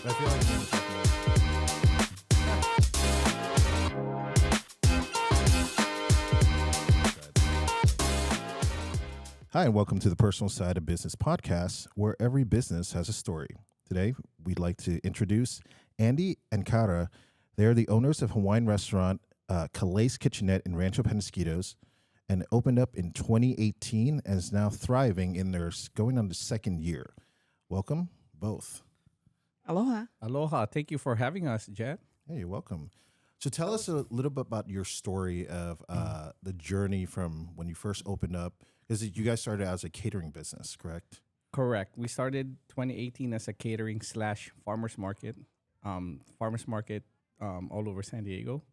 I feel like Hi, and welcome to the Personal Side of Business podcast, where every business has a story. Today, we'd like to introduce Andy and Kara. They're the owners of Hawaiian restaurant Kalei's Kitchenette in Rancho Penasquitos, and opened up in 2018 and is now thriving in their going on the second year. Welcome, both. Aloha. Aloha. Thank you for having us, Jet. Hey, you're welcome. So tell us a little bit about your story of the journey from when you first opened up. Because you guys started as a catering business, correct? Correct. We started 2018 as a catering / farmers market, all over San Diego.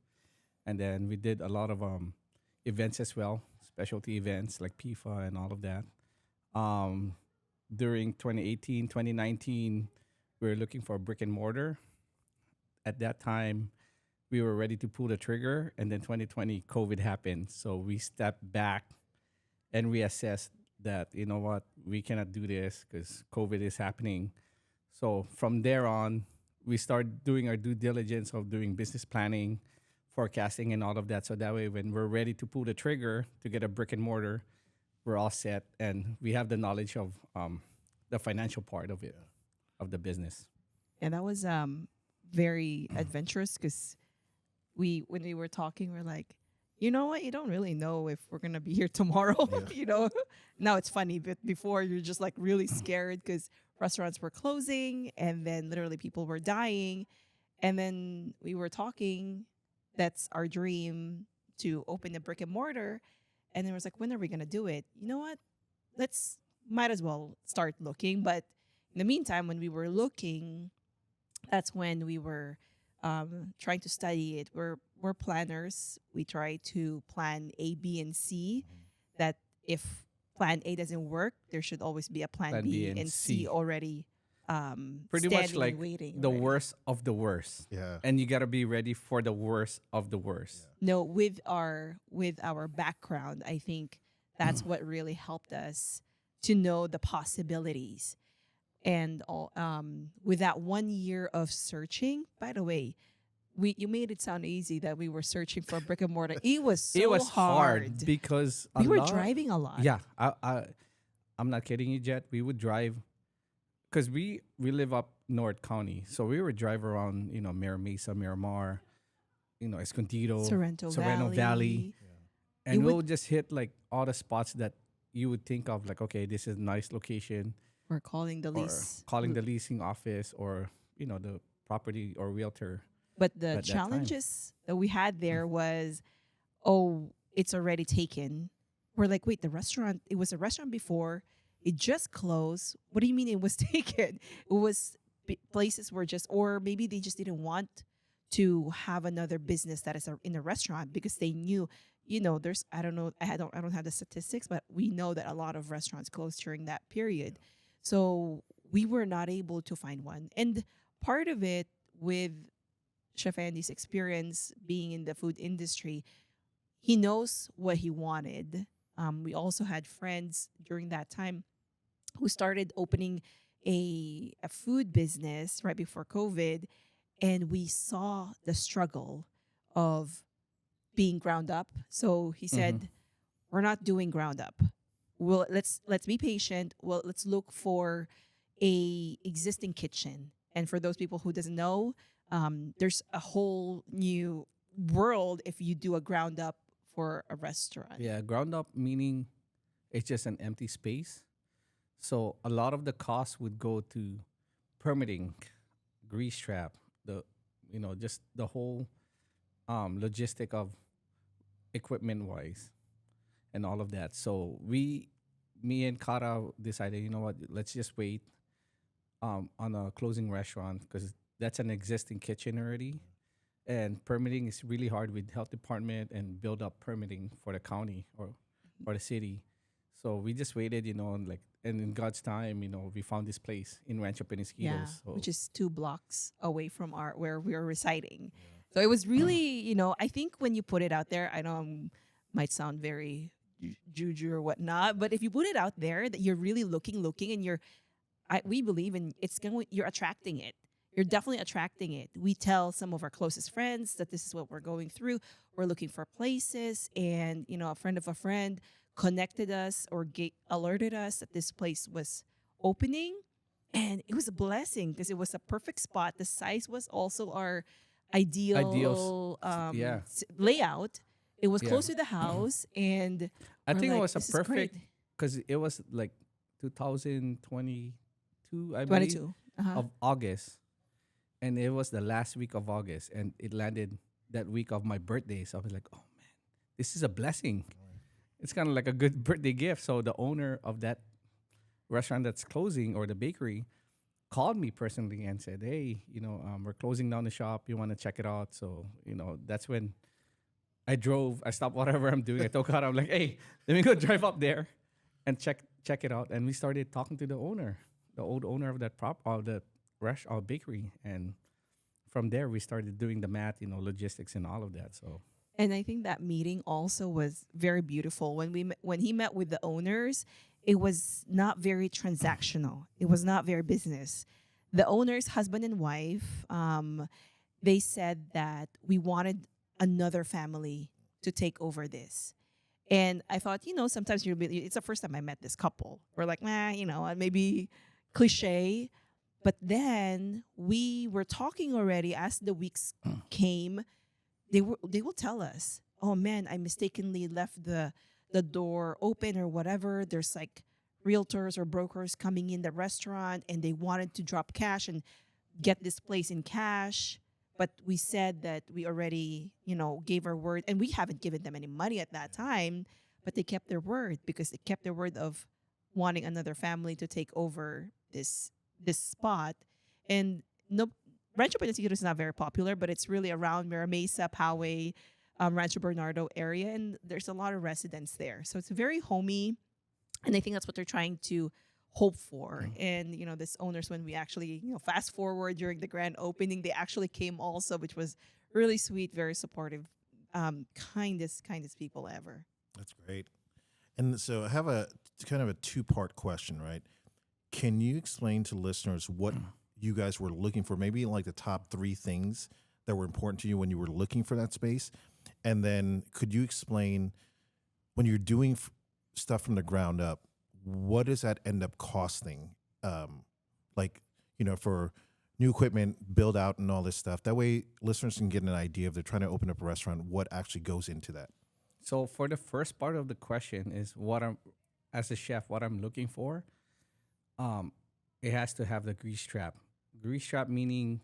And then we did a lot of events as well, specialty events like PIFA and all of that. During 2018, 2019, we were looking for a brick and mortar. At that time, we were ready to pull the trigger. And then 2020, COVID happened. So we stepped back and reassessed that, you know what, we cannot do this because COVID is happening. So from there on, we started doing our due diligence of doing business planning, forecasting, and all of that. So that way, when we're ready to pull the trigger to get a brick and mortar, we're all set and we have the knowledge of the financial part of it, of the business. Yeah, that was very adventurous because when we were talking, we're like, you know what? You don't really know if we're going to be here tomorrow. Yeah. Now it's funny, but before you're just like really scared because restaurants were closing and then literally people were dying. And then we were talking, that's our dream to open a brick and mortar. And then it was like, when are we going to do it? You know what? Might as well start looking. But in the meantime, when we were looking, that's when we were trying to study it. We're planners. We try to plan A, B, and C. That if plan A doesn't work, there should always be a plan B and C already. Pretty much like waiting the already. worst of the worst. Yeah. And you got to be ready for the worst of the worst. No, with our background, I think that's what really helped us to know the possibilities. And with that 1 year of searching, by the way, you made it sound easy that we were searching for a brick and mortar. It was so It was hard because we were driving a lot. Yeah, I'm not kidding you, Jet. We would drive because we live up North County, so we would drive around, Mira Mesa, Miramar, Escondido, Sorrento Valley. And we'll just hit like all the spots that you would think of, like, okay, this is a nice location. We're calling the lease. Calling the leasing office or, the property or realtor. But the challenges that we had there was, it's already taken. We're like, wait, it was a restaurant before. It just closed. What do you mean it was taken? It was places were or maybe they just didn't want to have another business that is in a restaurant because they knew, there's, I don't know, I don't have the statistics, but we know that a lot of restaurants closed during that period. So we were not able to find one. And part of it with Chef Andy's experience being in the food industry, he knows what he wanted. We also had friends during that time who started opening a food business right before COVID, and we saw the struggle of being ground up. So he said, we're not doing ground up. Well, let's be patient. Well, let's look for a existing kitchen. And for those people who doesn't know, there's a whole new world if you do a ground up for a restaurant. Yeah, ground up meaning it's just an empty space. So a lot of the costs would go to permitting, grease trap, just the whole logistic of equipment wise and all of that. So me and Kara decided, you know what, let's just wait on a closing restaurant because that's an existing kitchen already. And permitting is really hard with health department and build up permitting for the county or the city. So we just waited, and in God's time, we found this place in Rancho Penasquitos. Which is 2 blocks away from where we are residing. Yeah. So it was really, I think when you put it out there, I know it might sound very juju or whatnot, but if you put it out there that you're really looking and we believe in you're attracting it. you're definitely attracting it. We tell some of our closest friends that this is what we're going through. We're looking for places, and a friend of a friend connected us or alerted us that this place was opening, and it was a blessing because it was a perfect spot. The size was also our ideal Yeah. layout. It was Yeah. close to the house, and I we're think it like, was a "This is great." perfect because it was like 2022, I believe, 22. Uh-huh. of August, and it was the last week of August, and it landed that week of my birthday. So I was like, oh man, this is a blessing. It's kind of like a good birthday gift. So the owner of that restaurant that's closing, or the bakery, called me personally and said, hey, we're closing down the shop. You want to check it out? So, that's when I stopped whatever I'm doing. I told Kara, I'm like, hey, let me go drive up there and check it out. And we started talking to the owner, the old owner of that bakery. And from there, we started doing the math, logistics and all of that. So, And I think that meeting also was very beautiful. When he met with the owners, it was not very transactional. It was not very business. The owners, husband and wife, they said that we wanted another family to take over this. And I thought, sometimes it's the first time I met this couple. We're like, maybe cliche. But then we were talking already as the weeks came. They will tell us, oh man, I mistakenly left the door open or whatever. There's like realtors or brokers coming in the restaurant, and they wanted to drop cash and get this place in cash. But we said that we already, gave our word, and we haven't given them any money at that time, but they kept their word because they kept their word of wanting another family to take over this spot. And no, Rancho Penasquitos is not very popular, but it's really around Mira Mesa, Poway, Rancho Bernardo area, and there's a lot of residents there. So it's very homey, and I think that's what they're trying to hope for. And this owners, when we actually fast forward during the grand opening, they actually came also, which was really sweet, very supportive, kindest people ever. That's great. And so I have a kind of a two-part question, right? Can you explain to listeners what you guys were looking for? Maybe like the top 3 things that were important to you when you were looking for that space. And then could you explain, when you're doing stuff from the ground up, what does that end up costing? For new equipment, build out and all this stuff. That way listeners can get an idea if they're trying to open up a restaurant, what actually goes into that. So for the first part of the question is as a chef, what I'm looking for, it has to have the grease trap. Grease trap meaning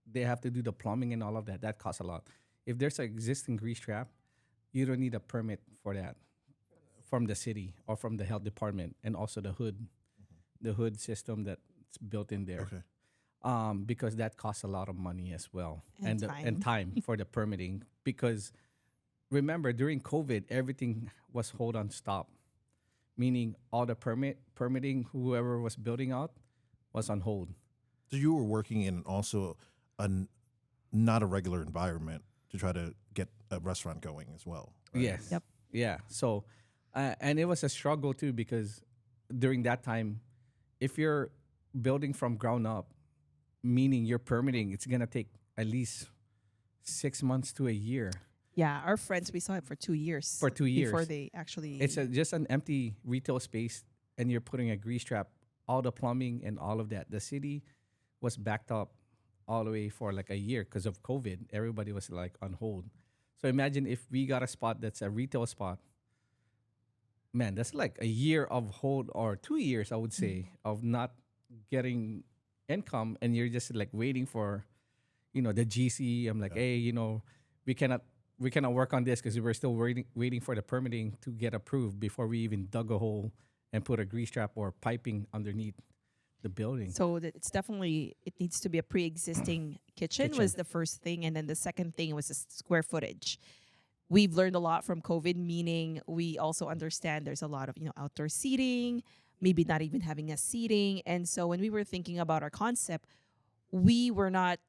they have to do the plumbing and all of that. That costs a lot. If there's an existing grease trap, you don't need a permit for that from the city or from the health department, and also the hood system that's built in there. Okay. Because that costs a lot of money as well, And and time for the permitting. Because remember, during COVID, everything was hold on stop, meaning all the permitting, whoever was building out, was on hold. So you were working in also not a regular environment to try to get a restaurant going as well. Right? Yes. Yep. Yeah. So, and it was a struggle too, because during that time, if you're building from ground up, meaning you're permitting, it's gonna take at least 6 months to a year. Yeah, our friends, we saw it for 2 years. For 2 years. Before they actually... It's just an empty retail space, and you're putting a grease trap, all the plumbing and all of that. The city was backed up all the way for like a year because of COVID. Everybody was like on hold. So imagine if we got a spot that's a retail spot. Man, that's like a year of hold, or 2 years, I would say, of not getting income, and you're just like waiting for, the GC. I'm like, hey, we cannot work on this because we were still waiting for the permitting to get approved before we even dug a hole and put a grease trap or piping underneath the building. So it's definitely, it needs to be a pre-existing kitchen was the first thing. And then the second thing was the square footage. We've learned a lot from COVID, meaning we also understand there's a lot of, outdoor seating, maybe not even having a seating. And so when we were thinking about our concept, we were not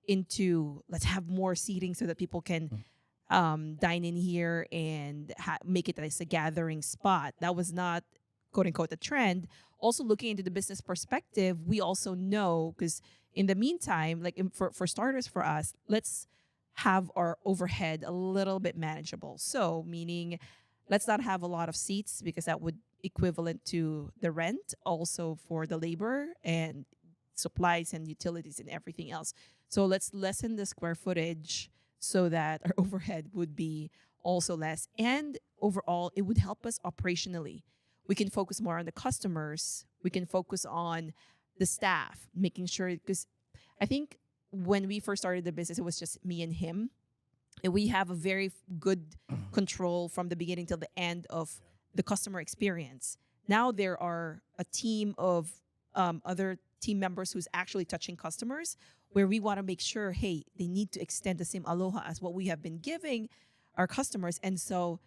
into let's have more seating so that people can dine in here and make it as a gathering spot. That was not, quote unquote, the trend. Also looking into the business perspective, we also know, because In the meantime, like for starters for us, let's have our overhead a little bit manageable. So meaning let's not have a lot of seats because that would equivalent to the rent also for the labor and supplies and utilities and everything else. So let's lessen the square footage so that our overhead would be also less. And overall, it would help us operationally. We can focus more on the customers. We can focus on the staff, making sure, because I think when we first started the business, it was just me and him. And we have a very good control from the beginning till the end of the customer experience. Now there are a team of other team members who's actually touching customers, where we want to make sure, hey, they need to extend the same aloha as what we have been giving our customers. And so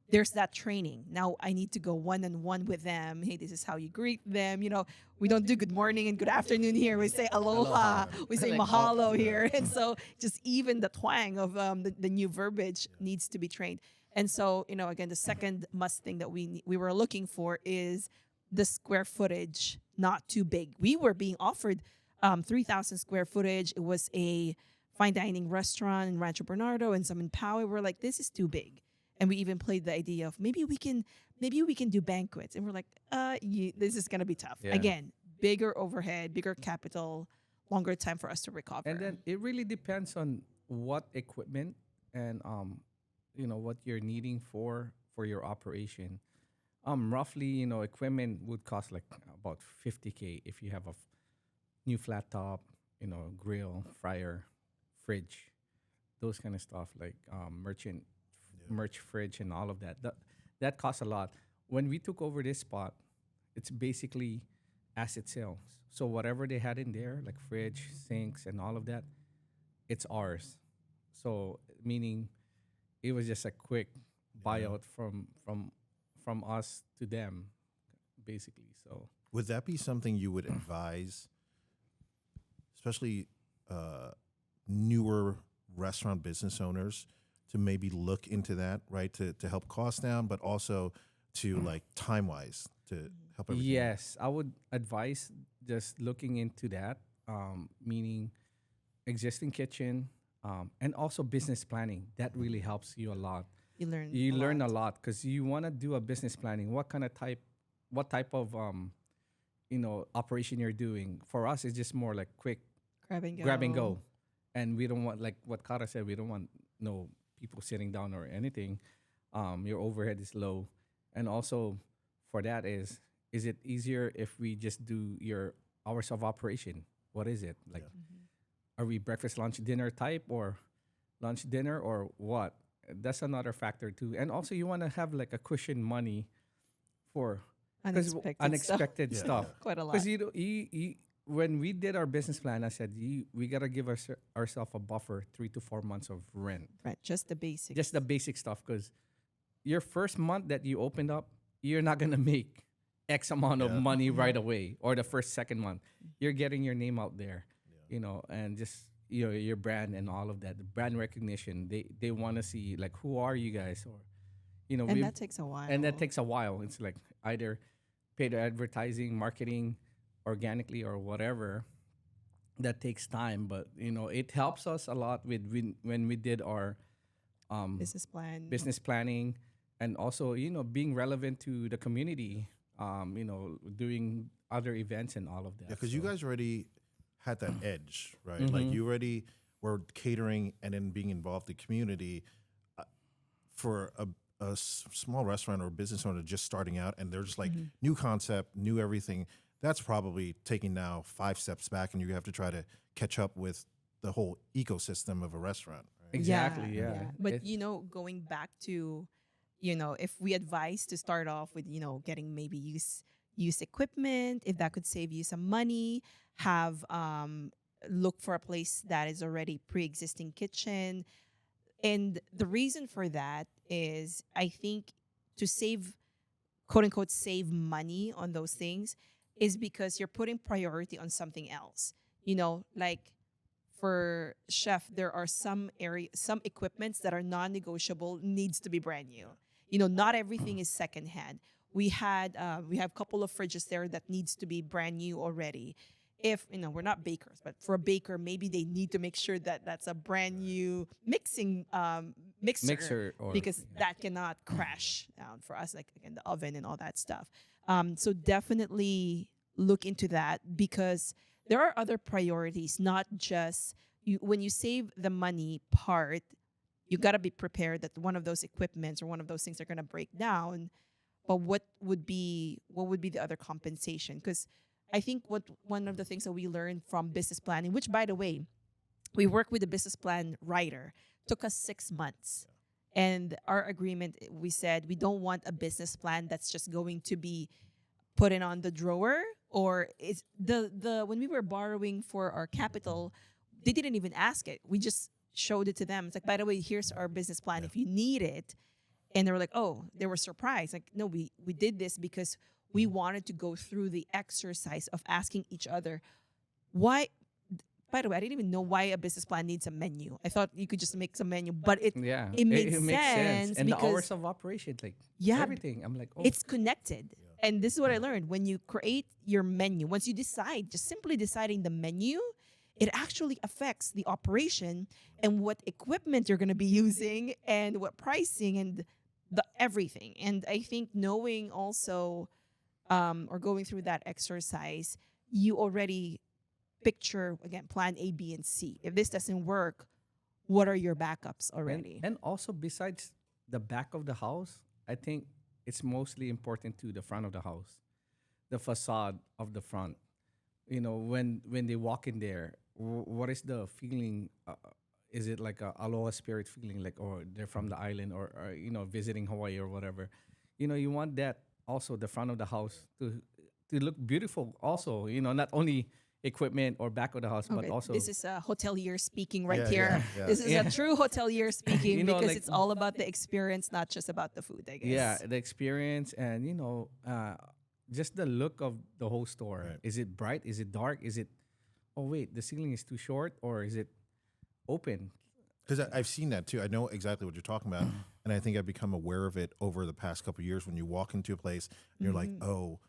there's that training. Now I need to go one-on-one with them. Hey, this is how you greet them. You know, we don't do good morning and good afternoon here. We say aloha. We say Like, mahalo here. And so just even the twang of the new verbiage needs to be trained. And so, you know, again, the second must thing that we were looking for is the square footage, not too big. We were being offered 3,000 square footage. It was a fine dining restaurant in Rancho Bernardo and some in Maui. We're like, this is too big. And we even played the idea of maybe we can do banquets. And we're like, this is gonna be tough. Yeah. Again, bigger overhead, bigger capital, longer time for us to recover. And then it really depends on what equipment and you know, what you're needing for your operation. Roughly, you know, equipment would cost like about 50K if you have a new flat top, you know, grill, fryer, fridge, those kind of stuff, like merch fridge and all of that. That costs a lot. When we took over this spot, it's basically asset sales. So whatever they had in there, like fridge, sinks, and all of that, it's ours. So meaning it was just a quick buyout from us to them, basically. So Would that be something you would advise, especially newer restaurant business owners, to maybe look into that, right? To help costs down, but also to like time wise to help everything. yes, I would advise just looking into that, meaning existing kitchen, and also business planning. That really helps you a lot. you learn You learn a lot because you want to do a business planning. What type of you know, operation you're doing. For us, it's just more like quick grab and go, and we don't want, like what Kara said, we don't want no people sitting down or anything. Your overhead is low, and also for that is it easier if we just do your hours of operation? What is it like? Are we breakfast, lunch, dinner type, or lunch, dinner, or what? That's another factor too. And also you want to have like a cushion money for unexpected stuff. stuff. Yeah. Quite a lot. Because when we did our business plan, I said we gotta give ourselves a buffer 3 to 4 months of rent, Right, just the basics. just the basic stuff. Because your first month that you opened up, you're not gonna make X amount of Yeah. money right away, or the second month. You're getting your name out there, you know, and just your brand and all of that, the brand recognition. They want to see like, who are you guys, or you know, and that takes a while. and that takes a while. It's like either paid advertising, marketing, organically or whatever. That takes time, but you know, it helps us a lot with when we did our business plan. business planning, and also, you know, being relevant to the community. You know, doing other events and all of that. Yeah, because you So- guys already had that edge, right? Like you already were catering and then being involved in the community. For a small restaurant or business owner just starting out, and they're just like new concept, new everything. That's probably taking now 5 steps back, and you have to try to catch up with the whole ecosystem of a restaurant. Right? Exactly, yeah. But It- you know, going back to, you know, if we advise to start off with, you know, getting maybe use equipment, if that could save you some money, have look for a place that is already pre-existing kitchen. And the reason for that is, I think, to save, quote unquote, save money on those things is because you're putting priority on something else. You know, like for chef, there are some equipments that are non-negotiable, needs to be brand new. You know, not everything is secondhand. We have a couple of fridges there that needs to be brand new already. if we're not bakers, but for a baker, maybe they need to make sure that that's a brand new mixing mixer, or because that cannot crash down for us, like again the oven and all that stuff. So definitely look into that, because there are other priorities, not just when you save the money part, you got to be prepared that one of those equipments or one of those things are going to break down. But what would be the other compensation? Because I think one of the things that we learned from business planning, which by the way, we worked with a business plan writer, took us 6 months. And our agreement, we said we don't want a business plan that's just going to be put in on the drawer, or it's the when we were borrowing for our capital, they didn't even ask it. We just showed it to them. It's like, by the way, here's our business plan if you need it. And they were like, oh, they were surprised. Like, no, we did this because we wanted to go through the exercise of asking each other why. By the way, I didn't even know why a business plan needs a menu. I thought you could just make some menu, but it makes sense. And the because hours of operation, like everything. I'm like, oh, it's connected. And this is what I learned. When you create your menu, once you decide, just simply deciding the menu, it actually affects the operation and what equipment you're going to be using and what pricing and the everything. And I think knowing also or going through that exercise, you already picture, again, plan A, B, and C. If this doesn't work, what are your backups already? And also, besides the back of the house, I think it's mostly important to the front of the house, the facade of the front. When they walk in there, what is the feeling? Is it like a Aloha spirit feeling, like, or they're from the island, or visiting Hawaii or whatever? You want that also, the front of the house to look beautiful. Also, not only equipment or back of the house, but also this is a hotelier speaking right Yeah, here. yeah. This is a true hotelier speaking because like- it's all about the experience, not just about the food, I guess. yeah, the experience, and just the look of the whole store. Right. Is it bright? Is it dark? Is it, oh wait, the ceiling is too short, or is it open? Because I've seen that too. I know exactly what you're talking about, and I think I've become aware of it over the past couple of years. When you walk into a place, and you're like, oh,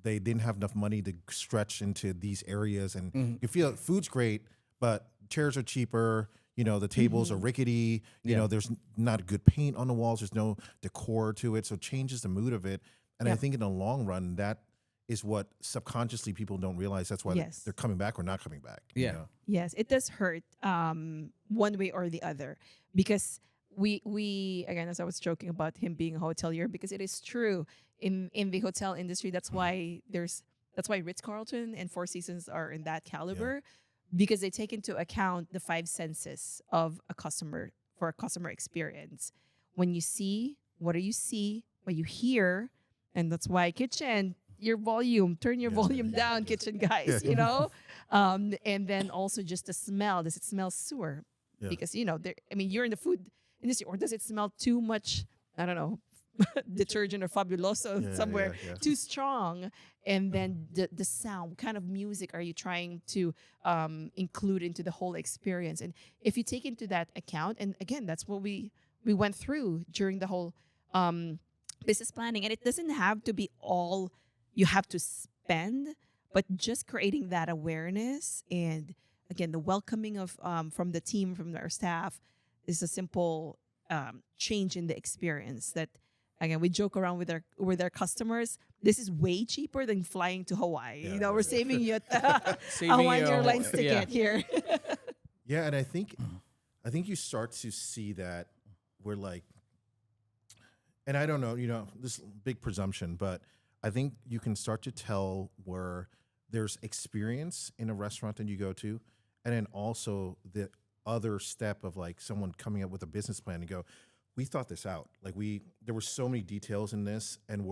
they didn't have enough money to stretch into these areas, and you feel food's great, but chairs are cheaper. The tables are rickety. There's not good paint on the walls. There's no decor to it, so it changes the mood of it. And I think in the long run, that is what subconsciously people don't realize. That's why they're coming back or not coming back. Yeah. You know? Yes, it does hurt one way or the other, because we again, as I was joking about him being a hotelier, because it is true in the hotel industry. That's why Ritz-Carlton and Four Seasons are in that caliber, because they take into account the 5 senses of a customer for a customer experience. When you see, what do you see? What you hear, and that's why kitchen. Turn your volume down, kitchen guys, and then also just the smell. Does it smell sewer? Yeah. Because, you're in the food industry, or does it smell too much, I don't know, detergent or Fabuloso somewhere, too strong? And then the sound, what kind of music are you trying to include into the whole experience? And if you take into that account, and again, that's what we went through during the whole business planning, and it doesn't have to be all you have to spend, but just creating that awareness, and again, the welcoming of from the team, from our staff, is a simple change in the experience. That again, we joke around with our customers. This is way cheaper than flying to Hawaii. We're saving you a Hawaiian Airlines ticket here. Yeah, and I think you start to see that we're like, and I don't know, this big presumption, but I think you can start to tell where there's experience in a restaurant that you go to, and then also the other step of like someone coming up with a business plan and go, we thought this out. Like there were so many details in this, and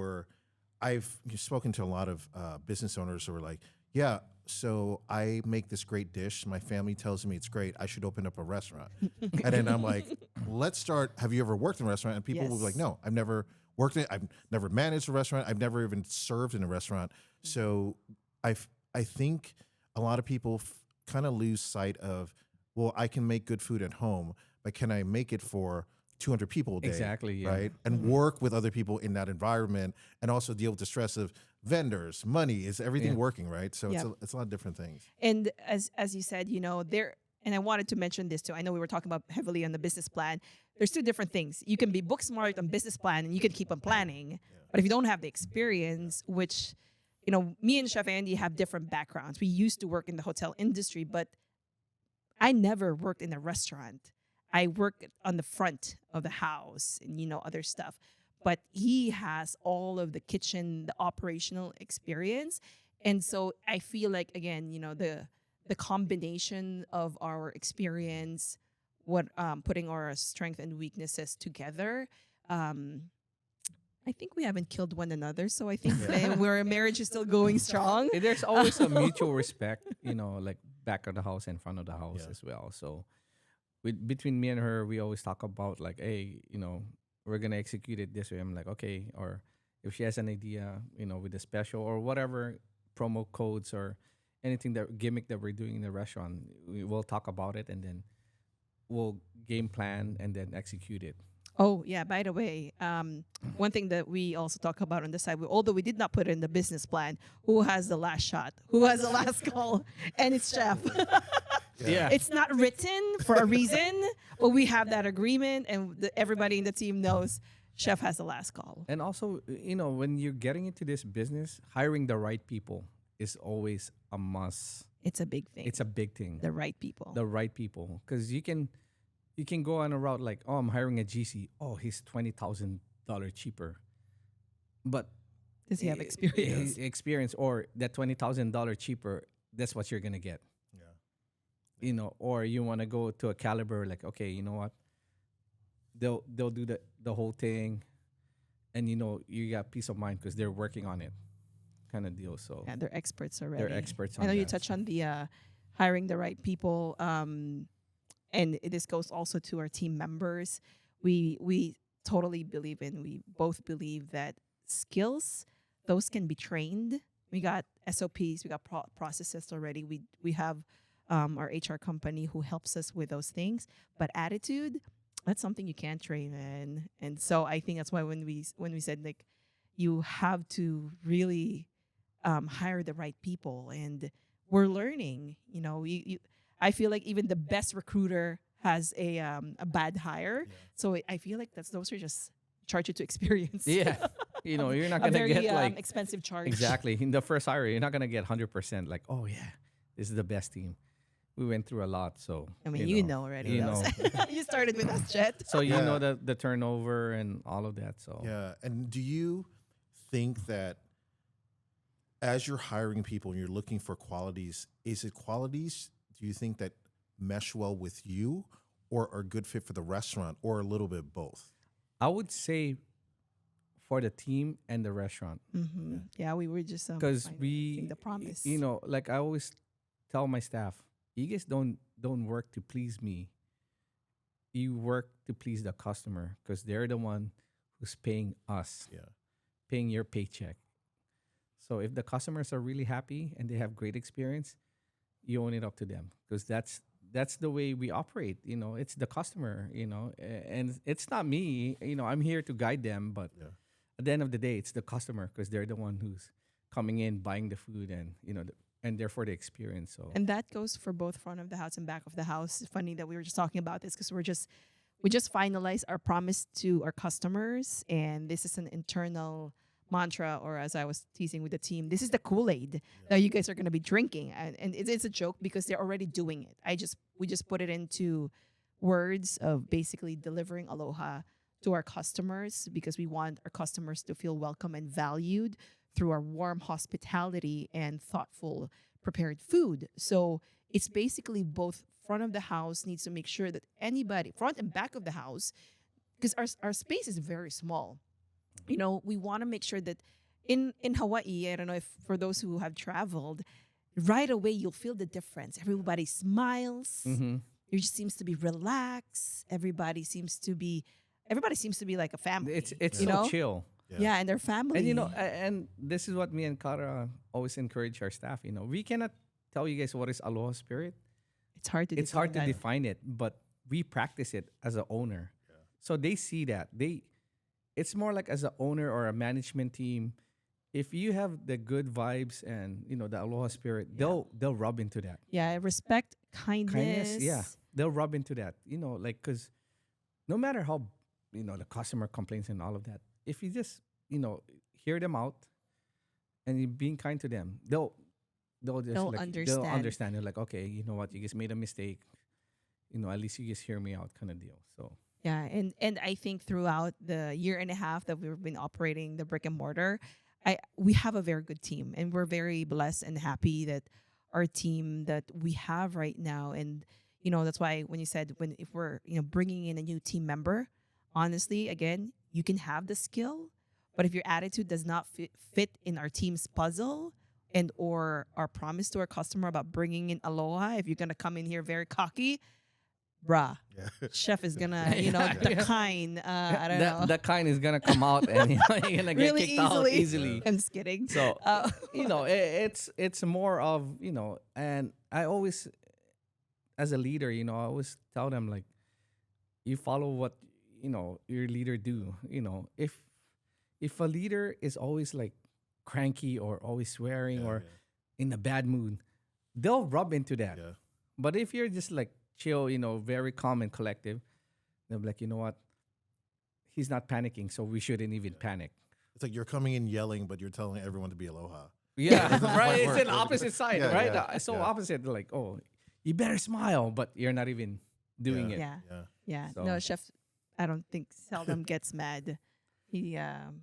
I've spoken to a lot of business owners who are like, yeah, so I make this great dish. My family tells me it's great. I should open up a restaurant. And then I'm like, let's start. Have you ever worked in a restaurant? And people will be like, no, I've never worked in it. I've never managed a restaurant. I've never even served in a restaurant. So I think a lot of people kind of lose sight of, well, I can make good food at home, but can I make it for 200 people a day. Exactly, yeah. Right. And work with other people in that environment and also deal with the stress of vendors, money, is everything Yeah. working, right? So Yeah. it's a lot of different things. And as you said, there, and I wanted to mention this too. I know we were talking about heavily on the business plan. There's two different things. You can be book smart on business plan and you can keep on planning. But if you don't have the experience, which, me and Chef Andy have different backgrounds. We used to work in the hotel industry, but I never worked in a restaurant. I worked on the front of the house and, other stuff. But he has all of the kitchen, the operational experience. And so I feel like, again, the combination of our experience, putting our strength and weaknesses together, I think we haven't killed one another. So I think that our marriage is still going strong. There's always a mutual respect, like back of the house and front of the house as well. So between me and her, we always talk about like, hey, we're going to execute it this way. I'm like, okay. Or if she has an idea, with a special or whatever promo codes or anything that gimmick that we're doing in the restaurant, we will talk about it and then we'll game plan and then execute it. Oh, yeah. By the way, one thing that we also talk about on the side, although we did not put it in the business plan, who has the last shot? Who has the last call? And it's Chef. Yeah. It's not written for a reason, but we have that agreement, and everybody in the team knows Chef has the last call. And also, when you're getting into this business, hiring the right people is always a must. It's a big thing. It's a big thing. The right people. The right people. Because you can go on a route like, oh, I'm hiring a GC. Oh, he's $20,000 cheaper. But does he have experience? Experience, or that $20,000 cheaper, that's what you're going to get. Or you want to go to a caliber like, okay, you know what? They'll do the whole thing, and you got peace of mind because they're working on it, kind of deal. So yeah, they're experts already. They're experts on I know you that. touched on the hiring the right people, and this goes also to our team members. We totally believe in. We both believe that skills, those can be trained. We got SOPs, we got processes already. We have our HR company who helps us with those things. But attitude, that's something you can't train in. And so I think that's why when we said like you have to really hire the right people, and we're learning. I feel like even the best recruiter has a bad hire. Yeah. So I feel like those are just charge you to experience. Yeah. You're not a going to very get like expensive charge. exactly in the first hire. You're not going to get 100% like, oh yeah, this is the best team. We went through a lot, so I mean, you know already. You know. You started with us, Jet. So you Yeah. know the turnover and all of that. So Yeah. And do you think that as you're hiring people and you're looking for qualities, is it qualities do you think that mesh well with you or are a good fit for the restaurant, or a little bit of both? I would say for the team and the restaurant, Mm-hmm. Yeah, we were just because finalizing the promise. like I always tell my staff, you guys don't work to please me. You work to please the customer because they're the one who's paying us, Yeah. paying your paycheck. So if the customers are really happy and they have great experience, you own it up to them because that's the way we operate. It's the customer. And it's not me. I'm here to guide them, but Yeah. at the end of the day, it's the customer because they're the one who's coming in, buying the food, and and therefore the experience. So And that goes for both front of the house and back of the house. It's funny that we were just talking about this because we just finalized our promise to our customers, and this is an internal mantra, or as I was teasing with the team, this is the Kool-Aid that you guys are going to be drinking, and it's a joke because they're already doing it. We just put it into words of basically delivering aloha to our customers because we want our customers to feel welcome and valued through our warm hospitality and thoughtful prepared food. So it's basically both front of the house needs to make sure that anybody, front and back of the house, because our space is very small. We want to make sure that in Hawaii, I don't know if for those who have traveled, right away you'll feel the difference. Everybody smiles. Mhm. There just seems to be relaxed. Everybody seems to be like a family. it's you so know? chill. Yeah, and their family. And and this is what me and Kara always encourage our staff. We cannot tell you guys what is Aloha Spirit. it's hard to It's hard to define that. define it, but we practice it as an owner. So they see that. It's more like as an owner or a management team, if you have the good vibes and the aloha spirit, they'll rub into that. Yeah, respect, kindness. Yeah, they'll rub into that. Like because no matter how the customer complains and all of that, if you just hear them out and you being kind to them, they'll just They'll like understand. they'll understand. They're like, okay, you know what, you just made a mistake. At least you just hear me out, kind of deal. So Yeah, and I think throughout the year and a half that we've been operating the brick and mortar, we have a very good team, and we're very blessed and happy that our team that we have right now. And that's why when you said if we're bringing in a new team member, honestly, again, you can have the skill, but if your attitude does not fit in our team's puzzle and or our promise to our customer about bringing in aloha, if you're gonna come in here very cocky, bruh, chef is gonna, the kind, I don't know. that kind is gonna come out and you're gonna get Really kicked out easily. easily. I'm just kidding. So it's more of and I always, as a leader, I always tell them like, you follow what your leader do. If a leader is always like cranky or always swearing or in a bad mood, they'll rub into that. Yeah. But if you're just like chill, very calm and collective, they'll be like, you know what? He's not panicking, so we shouldn't even panic. It's like you're coming in yelling, but you're telling everyone to be aloha. Yeah, doesn't right. quite It's work. an opposite side, Yeah, right? yeah, It's so yeah. opposite. They're like, oh, you better smile, but you're not even doing it. Yeah. Yeah. Yeah. So- No, chef, I don't think seldom gets mad. He, I'm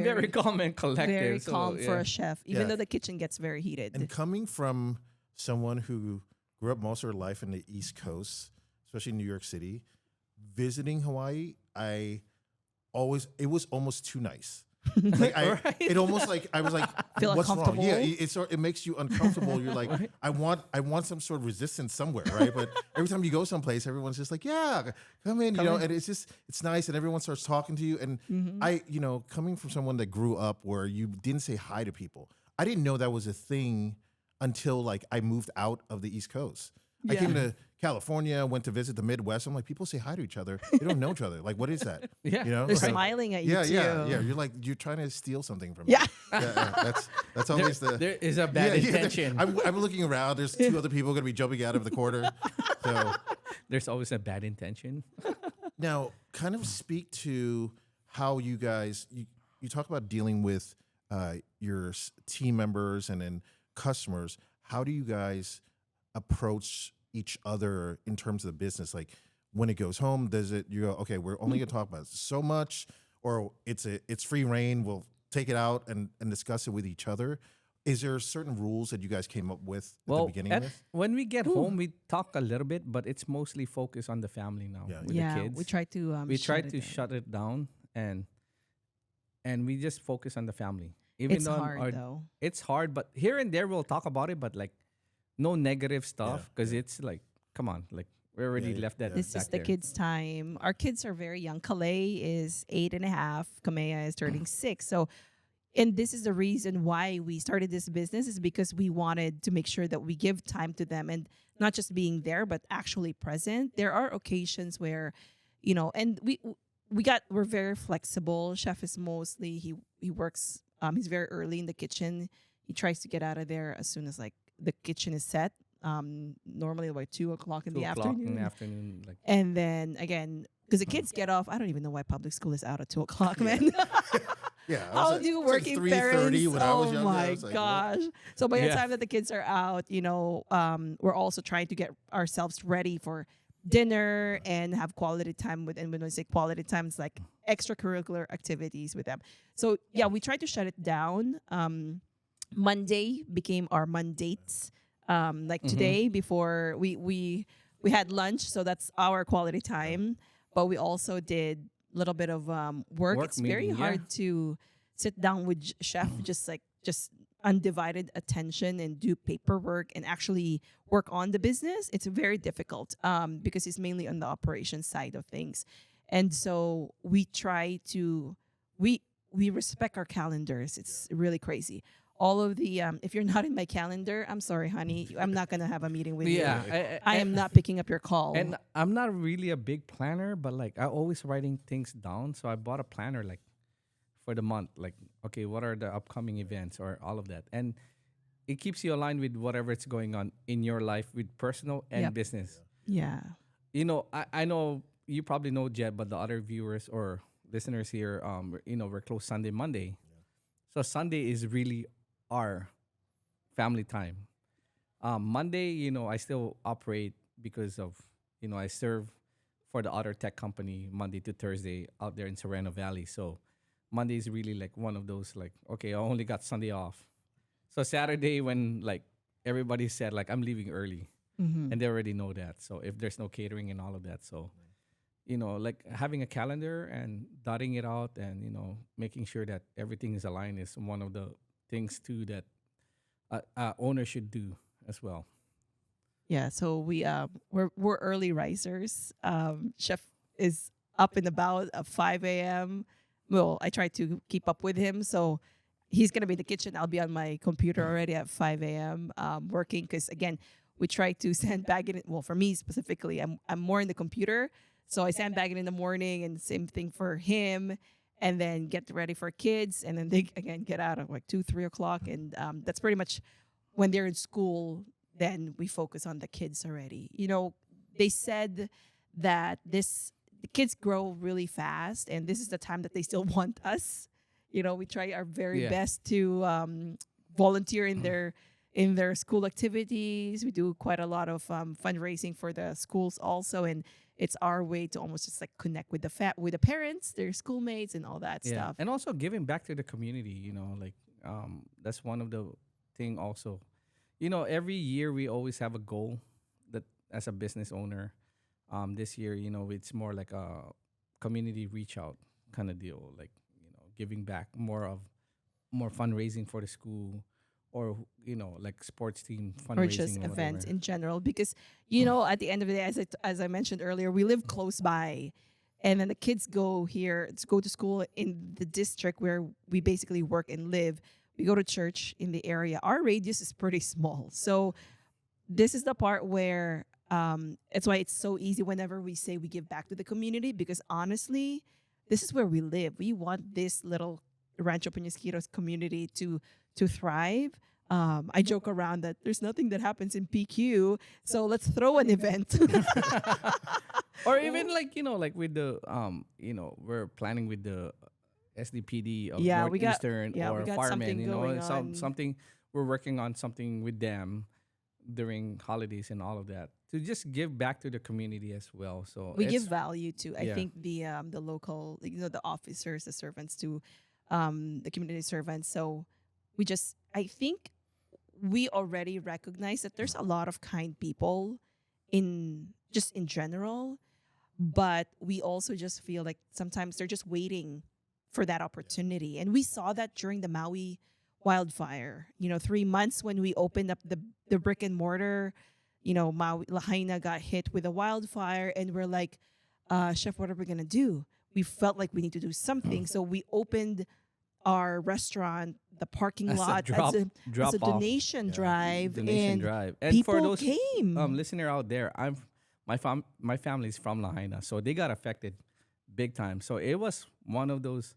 very calm and collective. very so, calm for yeah. a chef, even Yeah. though the kitchen gets very heated. And coming from someone who grew up most of her life in the East Coast, especially New York City, visiting Hawaii, it was almost too nice. Like Right? it almost like I was like, Feel what's wrong? uncomfortable? Yeah, it makes you uncomfortable. You're like, I want some sort of resistance somewhere, right? But every time you go someplace, everyone's just like, yeah, come in, and it's nice, and everyone starts talking to you. And coming from someone that grew up where you didn't say hi to people, I didn't know that was a thing until like I moved out of the East Coast. I came to California, went to visit the Midwest. I'm like, people say hi to each other. They don't know each other. Like, what is that? Yeah. You know, They're like- smiling at you yeah, too. yeah. You're trying to steal something from me. Yeah. That's always the. There is a bad intention. I'm looking around. There's two other people going to be jumping out of the corner. So There's always a bad intention. now, kind of speak to how you guys you talk about dealing with your team members and then customers. How do you guys approach each other in terms of the business? Like when it goes home, does it you go, okay, we're only gonna talk about so much, or it's free reign, we'll take it out and discuss it with each other? Is there certain rules that you guys came up with at the beginning of this? when we get home, we talk a little bit, but it's mostly focused on the family now Yeah. with Yeah, the kids. we try to we try shut it to down. shut it down and we just focus on the family. Even It's though hard though. it's hard, but here and there we'll talk about it, but like no negative stuff because it's like, come on, like we already left that. This back is the there. kids' time. Our kids are very young. Kalei is 8.5. Kamea is turning 6. So, and this is the reason why we started this business, is because we wanted to make sure that we give time to them, and not just being there, but actually present. There are occasions where, and we're very flexible. Chef is mostly he works. He's very early in the kitchen. He tries to get out of there as soon as like the kitchen is set. Normally about 2:00 in 2 the o'clock afternoon. in the afternoon, like And then again, because the kids get off, I don't even know why public school is out at 2:00, man. Yeah, I was How like- do it's like working 3:30 parents? when I was Oh younger. I my was like, what? gosh! So by the Yeah. time that the kids are out, we're also trying to get ourselves ready for dinner and have quality time with. And when I say quality time, it's like extracurricular activities with them. So yeah, we try to shut it down. Monday became our Mondates. Like today, before we had lunch, so that's our quality time. But we also did a little bit of work. Work It's very meeting, yeah. hard to sit down with chef, just undivided attention and do paperwork and actually work on the business. It's very difficult because it's mainly on the operations side of things. And so we try to we respect our calendars. It's really crazy. all of the if you're not in my calendar, I'm sorry, honey, I'm not gonna have a meeting with Yeah, you. I am not picking up your call. and I'm not really a big planner, but like I always writing things down. So I bought a planner like for the month. Like, okay, what are the upcoming events or all of that, and it keeps you aligned with whatever's going on in your life with personal and Yep. business. Yeah. I know you probably know Jed, but the other viewers or listeners here, we're closed Sunday, Monday. So Sunday is really our family time. Monday, I still operate because of, I serve for the other tech company Monday to Thursday out there in Sereno Valley. So Monday is really like one of those like, okay, I only got Sunday off. So Saturday when like everybody said like I'm leaving early Mm-hmm. and they already know that. So if there's no catering and all of that, so like having a calendar and dotting it out and making sure that everything is aligned is one of the things too that owner should do as well. Yeah, so we're early risers. Chef is up and about at 5 a.m. Well, I try to keep up with him, so he's gonna be in the kitchen. I'll be on my computer already at 5 a.m. Working because again, we try to sandbag it. Well, for me specifically, I'm more in the computer, so I sandbag it in the morning, and same thing for him. And then get ready for kids, and then they again get out at like 2-3 o'clock, and that's pretty much when they're in school. Then we focus on the kids already. They said that the kids grow really fast, and this is the time that they still want us. We try our very Yeah. best to volunteer in their school activities. We do quite a lot of fundraising for the schools also, and it's our way to almost just like connect with with the parents, their schoolmates, and all that stuff. And also giving back to the community. Like that's one of the thing also. Every year we always have a goal that as a business owner. This year, it's more like a community reach out kind of deal, like giving back more fundraising for the school, or like sports team fundraising Or just or events whatever. in general, because at the end of the day, as I mentioned earlier, we live close by, and then the kids go to school in the district where we basically work and live. We go to church in the area. Our radius is pretty small, so this is the part where it's why it's so easy whenever we say we give back to the community, because honestly, this is where we live. We want this little Rancho Penasquitos community to thrive. I joke around that there's nothing that happens in PQ, so let's throw an event. Or even like like with the we're planning with the SDPD of Yeah, we got- Northeastern yeah, we or got firemen, something going on. something we're working on something with them during holidays and all of that to just give back to the community as well. So We give it's- value to, I yeah. think, the local, the officers, the servants, to the community servants. So I think we already recognize that there's a lot of kind people in general, but we also just feel like sometimes they're just waiting for that opportunity. And we saw that during the Maui wildfire, 3 months when we opened up the brick and mortar, Maui Lahaina got hit with a wildfire, and we're like, chef, what are we gonna do? We felt like we need to do something, so we opened our restaurant, the parking As a lot, drop- as drop a off. donation drive, donation and drive. And people for those came. listener out there, my family's from Lahaina, so they got affected big time. So it was one of those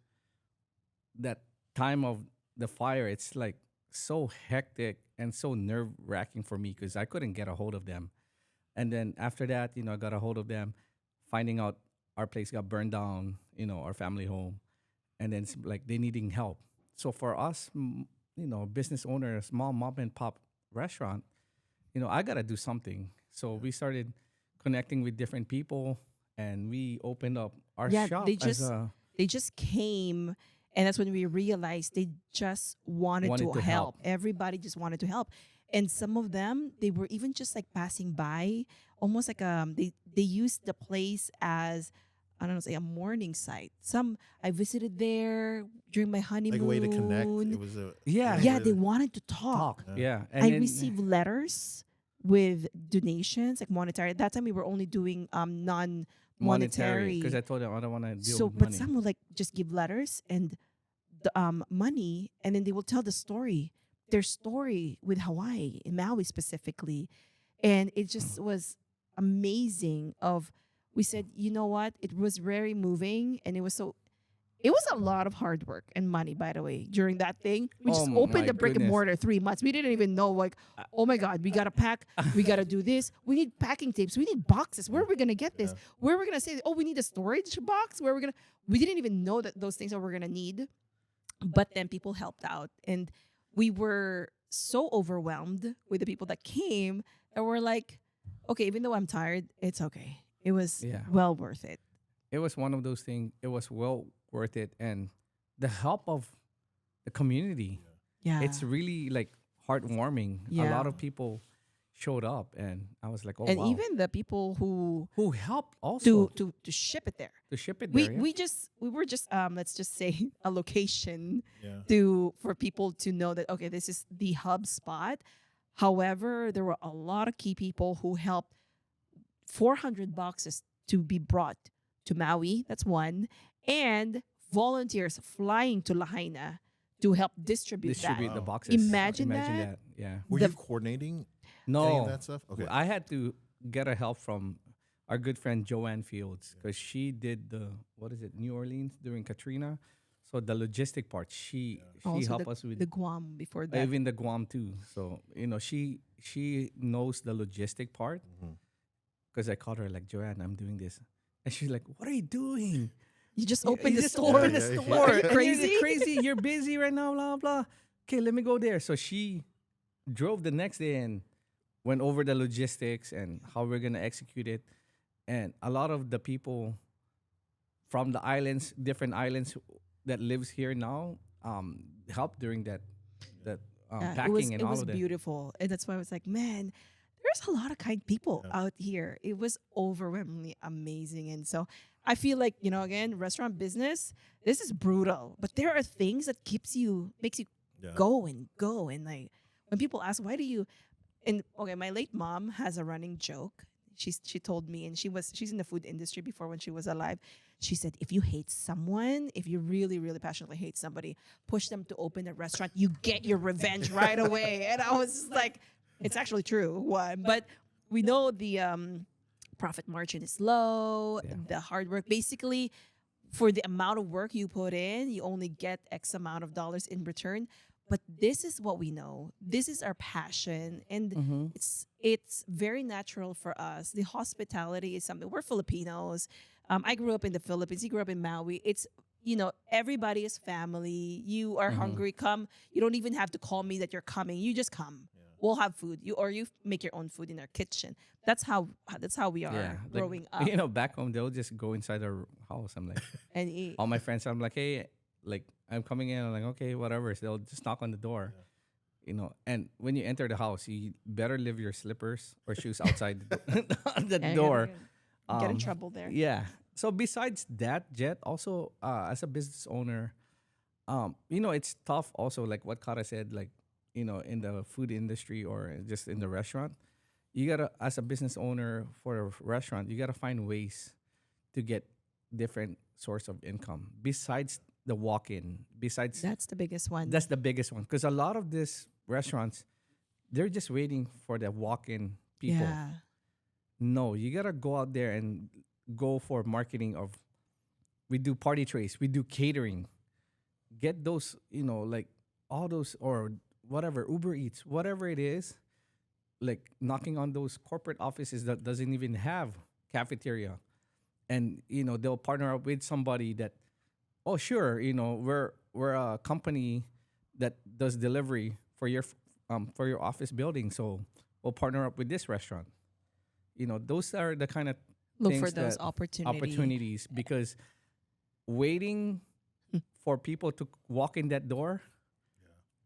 that time of the fire. It's like so hectic and so nerve wracking for me because I couldn't get a hold of them. And then after that, I got a hold of them, finding out our place got burned down, our family home, and then it's like they needing help. So for us, business owner, a small mom and pop restaurant, I gotta do something. So we started connecting with different people, and we opened up our shop they just came, and that's when we realized they just wanted to help. Everybody just wanted to help, and some of them, they were even just like passing by, almost like they used the place as, I don't know, say a mourning site. I visited there during my honeymoon. Like a way to connect. It was a Yeah. Yeah, they wanted to talk. Yeah. I received letters with donations, like monetary. At that time, we were only doing non-monetary. because I told them I don't want to deal So, with but money. some will like just give letters and the money, and then they will tell the story. their story with Hawaii, in Maui specifically. And it just was amazing of, we said, you know what? It was very moving, and it was a lot of hard work and money, by the way, during that thing. We just Oh opened my the brick and goodness. mortar 3 months. We didn't even know, like, oh my God, we got to pack. We got to do this. We need packing tapes. We need boxes. Where are we going to get this? Yeah. Where are we going to say, oh, we need a storage box? Where are we going to? We didn't even know that those things that we're going to need. But then people helped out. And we were so overwhelmed with the people that came that were like, okay, even though I'm tired, it's okay. It was Yeah. well worth it. It was one of those things. It was well worth it, and the help of the community. Yeah. It's really like heartwarming. A Yeah. lot of people showed up, and I was like, oh and wow. even the people who Who helped also to ship it there. to ship it We there. we were just let's just say a location Yeah. for people to know that, okay, this is the hub spot. However, there were a lot of key people who helped 400 boxes to be brought to Maui. That's one. And volunteers flying to Lahaina to help distribute distribute that. the Wow. boxes. Imagine that. Yeah. Were The- you coordinating any No, of that stuff? Okay. I had to get a help from our good friend Joanne Fields, because she did the, what is it, New Orleans during Katrina. So the logistic part, she Also helped us with the Guam before that. even the Guam too. So she knows the logistic part, Mhm. because I called her like, Joanne, I'm doing this, and she's like, what are you doing? You just You- opened you the just store. opened the Yeah, yeah, store. yeah. And Crazy? You're crazy. You're busy right now. Blah blah. Okay, let me go there. So she drove the next day and went over the logistics and how we're gonna execute it. And a lot of the people from the islands, different islands that lives here now, helped during that Yeah, packing and it all was of that. beautiful, and that's why I was like, man, there's a lot of kind people Yeah. out here. It was overwhelmingly amazing, and so I feel like, again, restaurant business, this is brutal, but there are things that makes you Yeah. go and go, and like when people ask, why do you? And okay, my late mom has a running joke. She told me, and she's in the food industry before when she was alive. She said, if you hate someone, if you really, really passionately hate somebody, push them to open a restaurant, you get your revenge right away. And I was just like, it's actually true. One, but we know the profit margin is low, Yeah. the hard work. Basically, for the amount of work you put in, you only get X amount of dollars in return. But this is what we know. This is our passion, and Mhm. it's very natural for us. The hospitality is something, we're Filipinos. I grew up in the Philippines. You grew up in Maui. It's everybody is family. You are Mhm. hungry, come. You don't even have to call me that you're coming. You just come. We'll have food. You make your own food in our kitchen. That's how we are Yeah, like, growing up back home they'll just go inside our house. I'm like, and eat. all my friends, I'm like, hey, like I'm coming in. I'm like, okay, whatever. So they'll just knock on the door, And when you enter the house, you better leave your slippers or shoes outside the Yeah, door. Get in Um, trouble there. Yeah. So besides that, Jet, also as a business owner, it's tough. Also, like what Kara said, like in the food industry or just in the restaurant, you gotta, as a business owner for a restaurant, you gotta find ways to get different source of income besides the walk-in. Besides That's the biggest one. that's the biggest one, because a lot of these restaurants, they're just waiting for the walk-in people. Yeah. No, you gotta go out there and go for marketing of. We do party trays, we do catering. Get those, like all those or whatever, Uber Eats, whatever it is, like knocking on those corporate offices that doesn't even have cafeteria, and they'll partner up with somebody that, oh sure, we're a company that does delivery for your office building, so we'll partner up with this restaurant. Those are the kind of Look things for those that- opportunities, because waiting for people to walk in that door,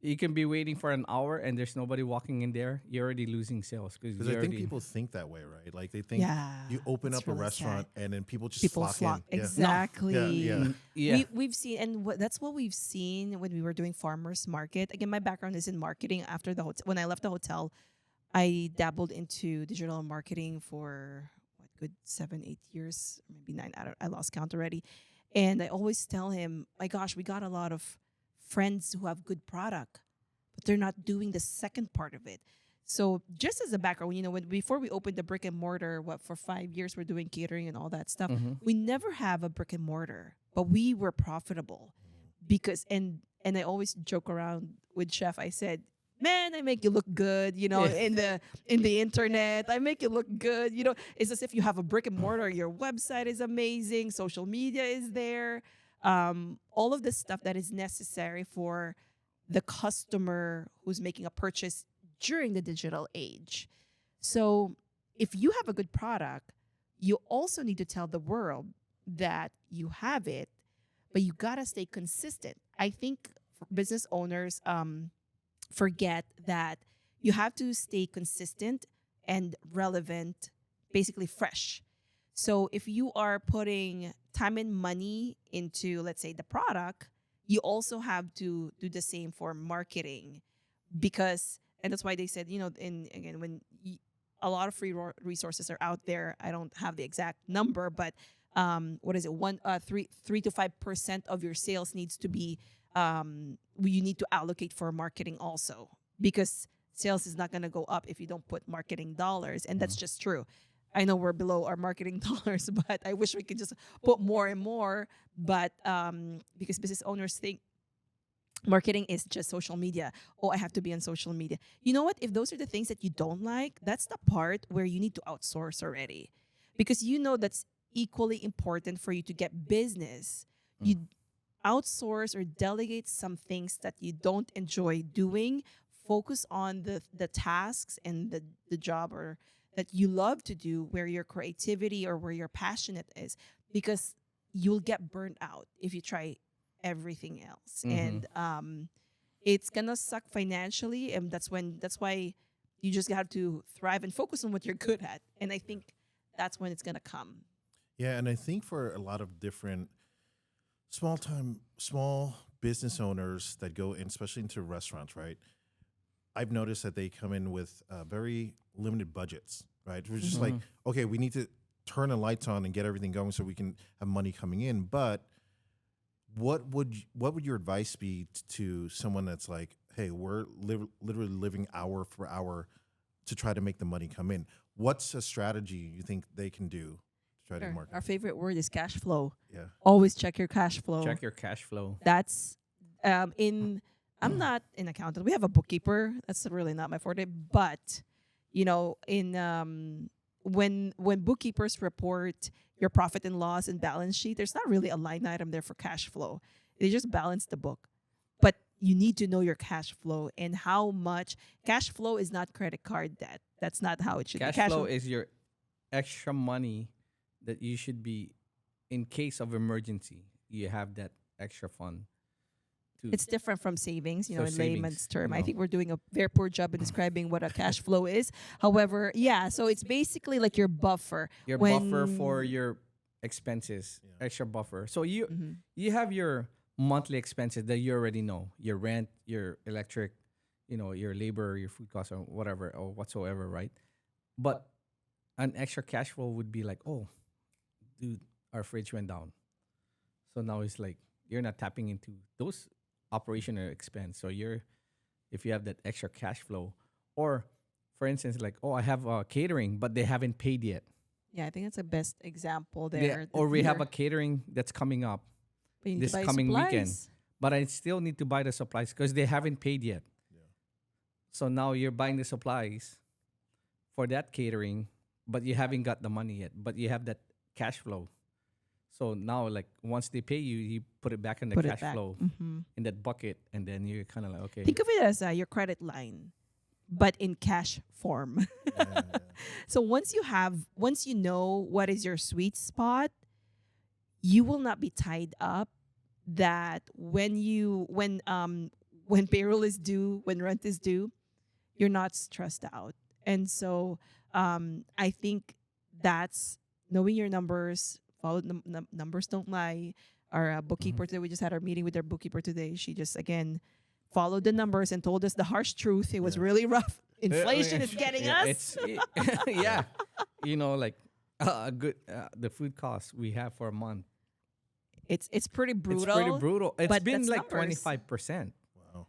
you can be waiting for an hour and there's nobody walking in there. You're already losing sales Because I think people think that way, right? Like they think Yeah. you open It's up a really restaurant sad. and then people just People flock in. Yeah. Exactly. Yeah. Yeah. We've seen, and that's what we've seen when we were doing farmers market. Again, my background is in marketing. After the hotel, when I left the hotel, I dabbled into digital marketing for good 7-8 years, maybe 9. I lost count already. And I always tell him, my gosh, we got a lot of friends who have good product, but they're not doing the second part of it. So just as a background, when before we opened the brick and mortar, for 5 years we're doing catering and all that stuff. Mm-hmm. We never have a brick and mortar, but we were profitable because and I always joke around with chef. I said, man, I make you look good, in the internet. I make you look good. It's as if you have a brick and mortar. Your website is amazing. Social media is there. All of the stuff that is necessary for the customer who's making a purchase during the digital age. So if you have a good product, you also need to tell the world that you have it, but you gotta stay consistent. I think business owners forget that you have to stay consistent and relevant, basically fresh. So if you are putting time and money into, let's say, the product, you also have to do the same for marketing, because, and that's why they said, when a lot of free resources are out there. I don't have the exact number, but what is it? 3 to 5% of your sales needs to be, you need to allocate for marketing also, because sales is not going to go up if you don't put marketing dollars. And that's just true. I know we're below our marketing dollars, but I wish we could just put more and more. But because business owners think marketing is just social media. Oh, I have to be on social media. You know what? If those are the things that you don't like, that's the part where you need to outsource already, because that's equally important for you to get business. You outsource or delegate some things that you don't enjoy doing. Focus on the tasks and the job or that you love to do, where your creativity or where your passionate is, because you'll get burnt out if you try everything else. And it's gonna suck financially, and that's why you just have to thrive and focus on what you're good at. And I think that's when it's gonna come. Yeah, and I think for a lot of different small business owners that go in, especially into restaurants, right? I've noticed that they come in with very limited budgets, right? We're just like, okay, we need to turn the lights on and get everything going so we can have money coming in. But what would your advice be to someone that's like, hey, we're literally living hour for hour to try to make the money come in? What's a strategy you think they can do to try to market? Our favorite word is cash flow. Yeah. Always check your cash flow. Check your cash flow. That's I'm not an accountant. We have a bookkeeper. That's really not my forte. But when bookkeepers report your profit and loss and balance sheet, there's not really a line item there for cash flow. They just balance the book. But you need to know your cash flow and how much. Cash flow is not credit card debt. That's not how it should be. Cash flow is your extra money that you should be, in case of emergency, you have that extra fund. It's different from savings, in savings, layman's term. I think we're doing a very poor job in describing what a cash flow is. However, so it's basically like your buffer. Your buffer for your expenses, extra buffer. So you have your monthly expenses that you already know, your rent, your electric, your labor, your food costs, or whatever, or whatsoever, right? But an extra cash flow would be like, oh, dude, our fridge went down. So now it's like you're not tapping into those operational expense. So if you have that extra cash flow, or for instance, like, oh, I have catering, but they haven't paid yet. Yeah, I think that's the best example there. Or we have a catering that's coming up this coming weekend, but I still need to buy the supplies because they haven't paid yet. Yeah. So now you're buying the supplies for that catering, but you haven't got the money yet, but you have that cash flow. So now, like, once they pay you, you put it back in the cash flow in that bucket, and then you're kind of like, okay. Think of it as your credit line, but in cash form. Yeah. So once you know what is your sweet spot, you will not be tied up that when payroll is due, when rent is due, you're not stressed out. And so I think that's knowing your numbers. Follow numbers don't lie. Our bookkeeper today, we just had our meeting with our bookkeeper today. She just again followed the numbers and told us the harsh truth. It was really rough. Inflation is getting us. Yeah, like a good the food costs we have for a month. It's pretty brutal. It's pretty brutal. It's but been like numbers. 25%. Wow.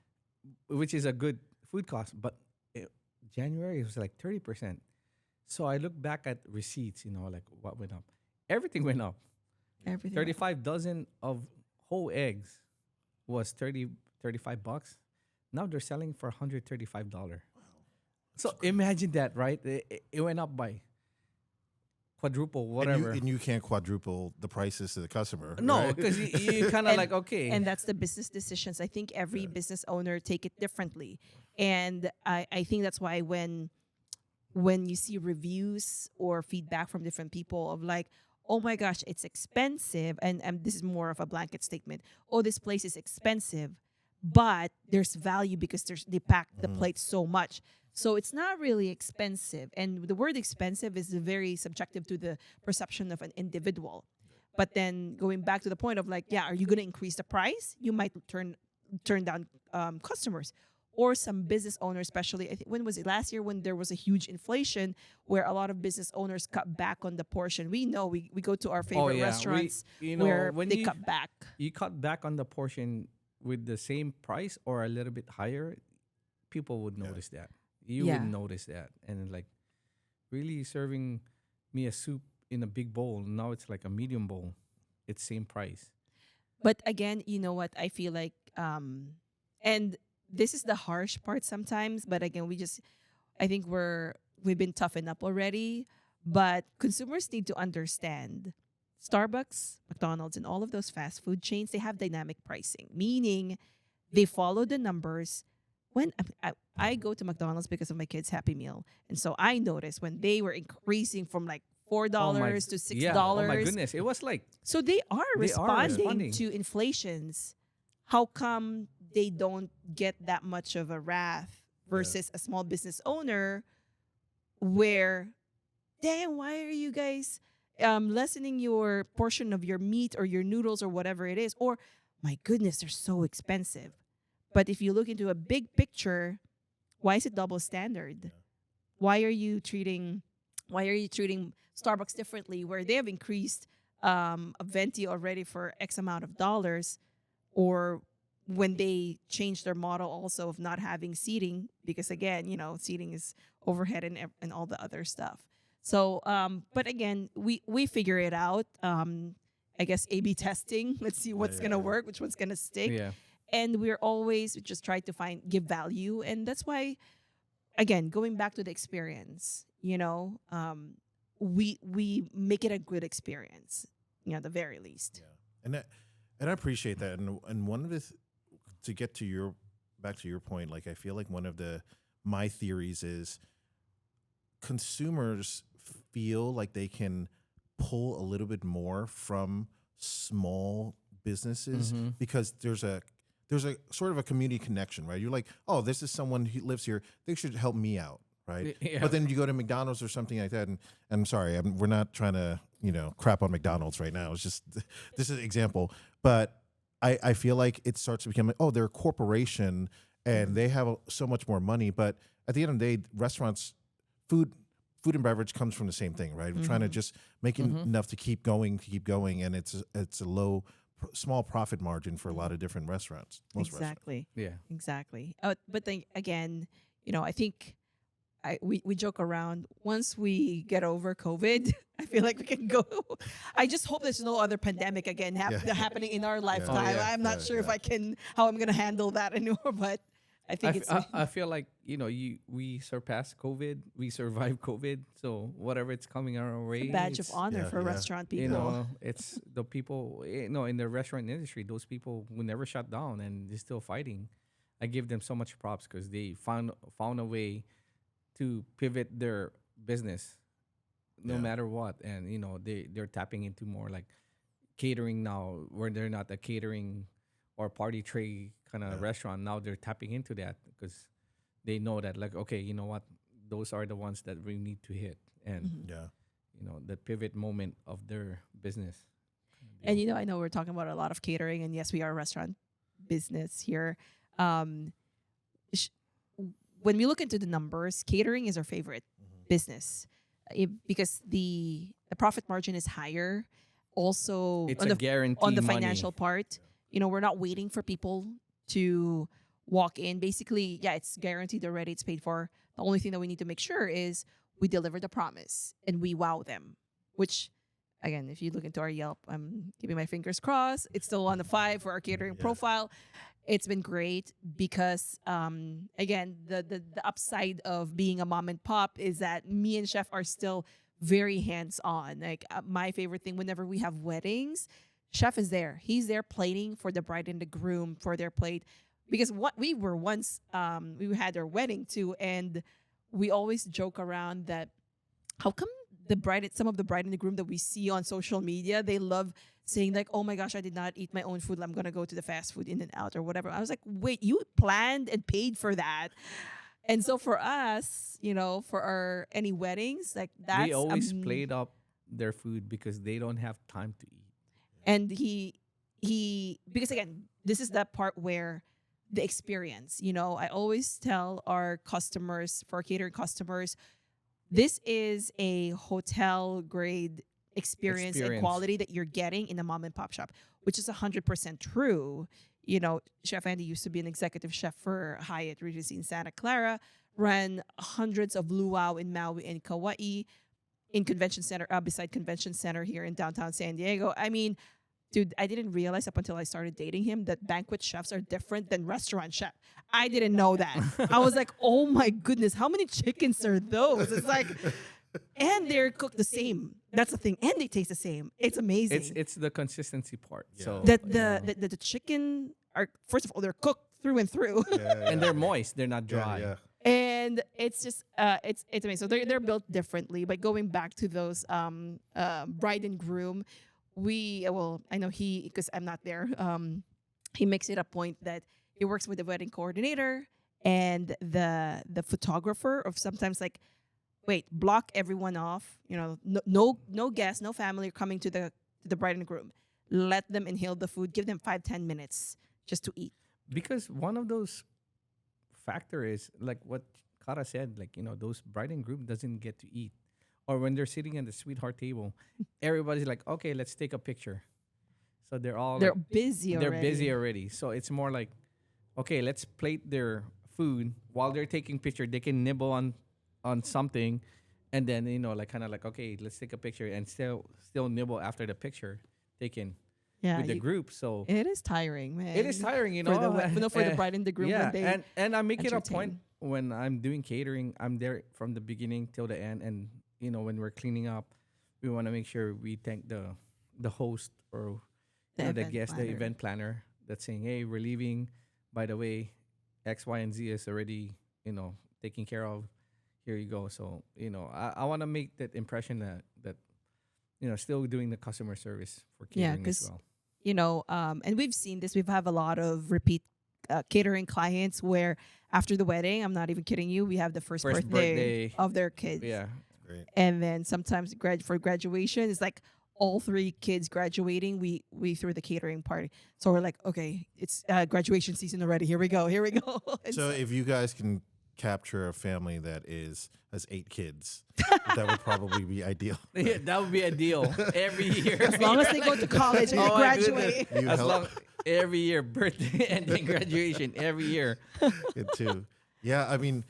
which is a good food cost. But January was like 30%. So I look back at receipts, like what went up. Everything went up. Everything. 35 dozen of whole eggs was $35. Now they're selling for $135. So imagine that, right? It went up by quadruple, whatever. And you can't quadruple the prices to the customer. No, right? because you kind of like, okay. And that's the business decisions. I think every business owner take it differently. And I think that's why when you see reviews or feedback from different people of like, oh my gosh, it's expensive. And this is more of a blanket statement. Oh, this place is expensive, but there's value because they pack the plate so much. So it's not really expensive. And the word expensive is very subjective to the perception of an individual. But then going back to the point of like, yeah, are you going to increase the price? You might turn down customers. Or some business owners, especially, I think, when was it? Last year when there was a huge inflation where a lot of business owners cut back on the portion. We know we go to our favorite restaurants where when they cut back. You cut back on the portion with the same price or a little bit higher, people would notice that. You would notice that. And like, really serving me a soup in a big bowl, now it's like a medium bowl. It's same price. But again, you know what? I feel like, and this is the harsh part sometimes, but again, I think we've been toughened up already, but consumers need to understand Starbucks, McDonald's, and all of those fast food chains, they have dynamic pricing, meaning they follow the numbers. When I go to McDonald's because of my kids' Happy Meal, and so I noticed when they were increasing from like $4 to $6. Yeah. Oh my goodness, it was like, so they are responding to inflations. How come they don't get that much of a wrath versus a small business owner where, damn, why are you guys lessening your portion of your meat or your noodles or whatever it is? Or, my goodness, they're so expensive. But if you look into a big picture, why is it double standard? Why are you treating Starbucks differently where they have increased a venti already for X amount of dollars, or when they changed their model also of not having seating, because again, seating is overhead and all the other stuff. So, but again, we figure it out. I guess A/B testing. Let's see what's gonna work, which one's gonna stick. yeah. And we're always just try to give value, and that's why, again, going back to the experience, we make it a good experience, at the very least. Yeah, and I appreciate that. And one of the to get to back to your point, like I feel like one of my theories is consumers feel like they can pull a little bit more from small businesses because there's a sort of a community connection, right? You're like, oh, this is someone who lives here. They should help me out, right? Yeah. But then you go to McDonald's or something like that, and I'm sorry, we're not trying to, crap on McDonald's right now. It's just, this is an example. But I feel like it starts to become like, oh, they're a corporation and they have so much more money. But at the end of the day, restaurants, food and beverage comes from the same thing, right? We're trying to just make enough to keep going, and it's a small profit margin for a lot of different restaurants. Most Exactly. Yeah. Exactly. But then again, I think we joke around. Once we get over COVID, I feel like we can go. I just hope there's no other pandemic again happening in our lifetime. I'm not sure how I'm gonna handle that anymore. But I think I feel like we surpassed COVID, we survived COVID. So whatever it's coming our way, a badge of honor for restaurant people. It's the people in the restaurant industry. Those people who never shut down and they're still fighting. I give them so much props because they found a way to pivot their business, no matter what, and they're tapping into more like catering now, where they're not a catering or party tray kind of restaurant. Now they're tapping into that because they know that, like, okay, you know what, those are the ones that we need to hit, and the pivot moment of their business. And I know we're talking about a lot of catering, and yes, we are a restaurant business here. When we look into the numbers, catering is our favorite business because the profit margin is higher. Also, it's a guarantee on the money. financial part. We're not waiting for people to walk in. Basically, yeah, it's guaranteed already. It's paid for. The only thing that we need to make sure is we deliver the promise and we wow them, which again, if you look into our Yelp, I'm keeping my fingers crossed. It's still on the 5 for our catering profile. It's been great because, again, the upside of being a mom and pop is that me and chef are still very hands on. Like my favorite thing whenever we have weddings, chef is there. He's there plating for the bride and the groom for their plate. Because what we were once, we had our wedding too, and we always joke around that how come some of the bride and the groom that we see on social media, they love saying like, oh my gosh, I did not eat my own food. I'm going to go to the fast food in and out or whatever. I was like, wait, you planned and paid for that. And so for us, for our any weddings, like that's We always played up their food because they don't have time to eat. and he because again, this is that part where the experience, I always tell our customers, for our catering customers, this is a hotel grade experience and quality that you're getting in a mom and pop shop, which is 100% true. Chef Andy used to be an executive chef for Hyatt Regency in Santa Clara, ran hundreds of luau in Maui and Kauai, in convention center, beside convention center here in downtown San Diego. I mean, dude, I didn't realize up until I started dating him that banquet chefs are different than restaurant chef. I didn't know that. I was like, oh my goodness, how many chickens are those? It's like, and they're cooked the same. That's the thing. And they taste the same. It's amazing. It's the consistency part. Yeah. So that the chicken are, first of all, they're cooked through and through. and they're moist. They're not dry. Yeah. And it's just it's amazing. So they're built differently. But going back to those bride and groom, I know because I'm not there, he makes it a point that he works with the wedding coordinator and the photographer of sometimes like, wait, block everyone off, no guests, no family are coming to the bride and groom. Let them inhale the food, give them 5-10 minutes just to eat. Because one of those factor is like what Kara said, like, those bride and groom doesn't get to eat. Or when they're sitting at the sweetheart table, everybody's like, okay, let's take a picture. So they're busy already. They're busy already. So it's more like, okay, let's plate their food while they're taking picture. They can nibble on something, and then okay, let's take a picture and still nibble after the picture taken with the group. So it is tiring, man. it is tiring, for the bride and the groom. Yeah, when they and I make it a entertain. point when I'm doing catering, I'm there from the beginning till the end, and when we're cleaning up, we want to make sure we thank the host or the guest, the event planner that's saying, hey, we're leaving. By the way, X, Y, and Z is already taken care of. Here you go. So I want to make that impression that still doing the customer service for catering as well. And we've seen this. We have a lot of repeat catering clients where after the wedding, I'm not even kidding you, we have the first birthday of their kids. Yeah. Great. And then sometimes for graduation, it's like all 3 kids graduating, we threw the catering party. So we're like, okay, it's graduation season already. Here we go. So if you guys can capture a family that has 8 kids, that would probably be ideal. Yeah, that would be ideal every year. As long as they go to college and graduate. Every year, birthday and then graduation every year. It too. Yeah, I mean,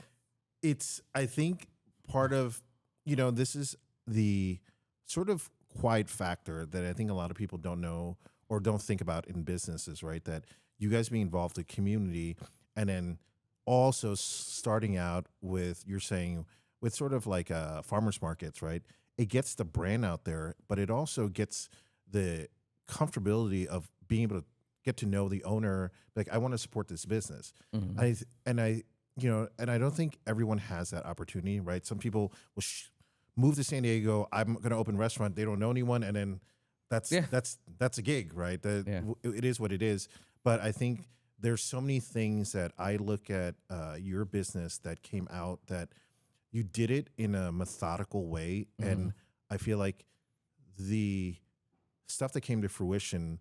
I think part of, this is the sort of quiet factor that I think a lot of people don't know or don't think about in businesses, right? That you guys being involved in community, and then also starting out with, you're saying, with sort of like farmers markets, right? It gets the brand out there, but it also gets the comfortability of being able to get to know the owner. Like, I want to support this business. Mm-hmm. And I don't think everyone has that opportunity, right? Some people will move to San Diego. I'm going to open a restaurant. They don't know anyone, and then that's a gig, right? It is what it is. But I think there's so many things that I look at your business that came out that you did it in a methodical way, and I feel like the stuff that came to fruition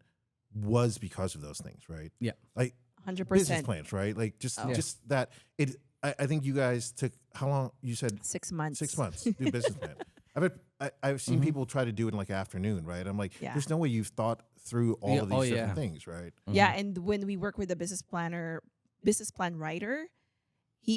was because of those things, right? Yeah, like 100% business plans, right? Like just that. I think you guys took how long? You said 6 months. 6 months to do a business plan. I've seen people try to do it in like afternoon, right? I'm like, there's no way you've thought through all of these different things, right? Yeah, and when we work with a business planner, business plan writer.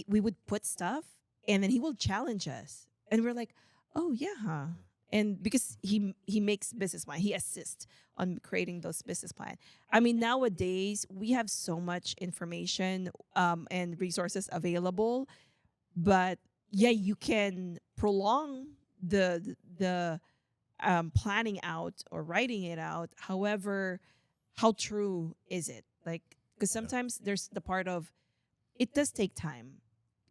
We would put stuff, and then he will challenge us, and we're like, oh yeah, huh? And because he makes business plan, he assists on creating those business plan. I mean, nowadays we have so much information and resources available, but yeah, you can prolong the planning out or writing it out. However, how true is it? Like, because sometimes there's the part of it does take time,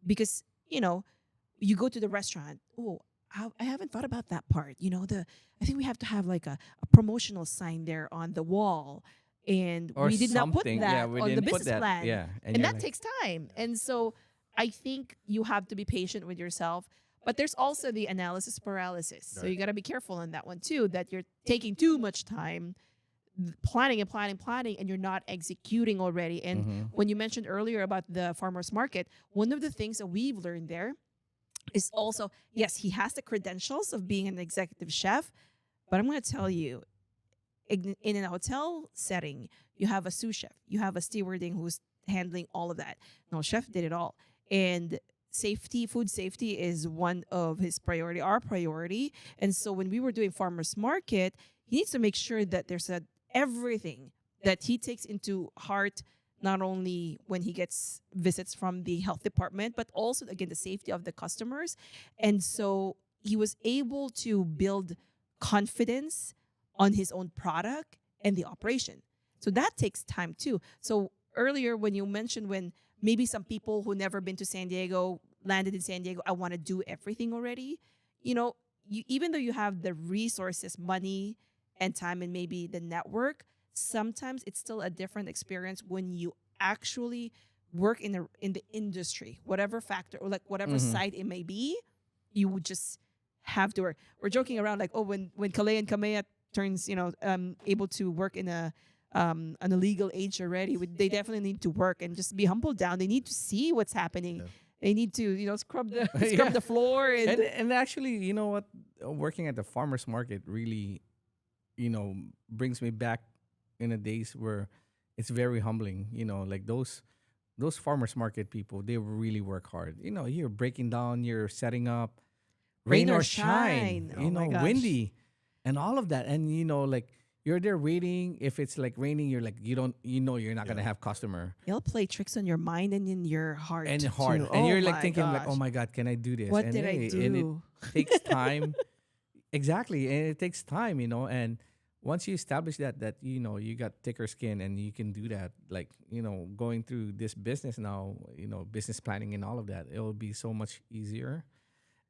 because you go to the restaurant. Oh, I haven't thought about that part. I think we have to have like a promotional sign there on the wall, and Or we did not put something. that We on the didn't put business that. plan, Yeah. and you're that like, takes time. And so I think you have to be patient with yourself. But there's also the analysis paralysis. So you got to be careful on that one too, that you're taking too much time planning and planning, planning, and you're not executing already. And when you mentioned earlier about the farmer's market, one of the things that we've learned there is also, yes, he has the credentials of being an executive chef, but I'm going to tell you, in a hotel setting, you have a sous chef, you have a stewarding who's handling all of that. No, chef did it all. And food safety is one of his priority, our priority. And so when we were doing farmers market, he needs to make sure that there's everything that he takes into heart, not only when he gets visits from the health department, but also, again, the safety of the customers. And so he was able to build confidence on his own product and the operation. So that takes time too. So earlier when you mentioned, when maybe some people who never been to San Diego landed in San Diego, I want to do everything already. Even though you have the resources, money and time, and maybe the network, sometimes it's still a different experience when you actually work in the industry, whatever factor or like whatever side it may be. You would just have to work. We're joking around like, oh, when Kalei and Kamea turns, able to work in an illegal age already, they definitely need to work and just be humbled down. They need to see what's happening. Yeah. They need to, scrub the floor. And actually, you know what? Working at the farmer's market really, brings me back in the days where it's very humbling. Like those farmers market people, they really work hard. You're breaking down, you're setting up, rain or shine, oh my gosh, windy, and all of that. And like you're there waiting. If it's like raining, you're like you're not gonna have customer. It'll play tricks on your mind and in your heart. And too. And you're like my thinking gosh. like, oh my God, can I do this? What and did I do? And it takes time. Exactly, and it takes time, and once you establish that you got thicker skin and you can do that, like going through this business now, business planning and all of that, it will be so much easier.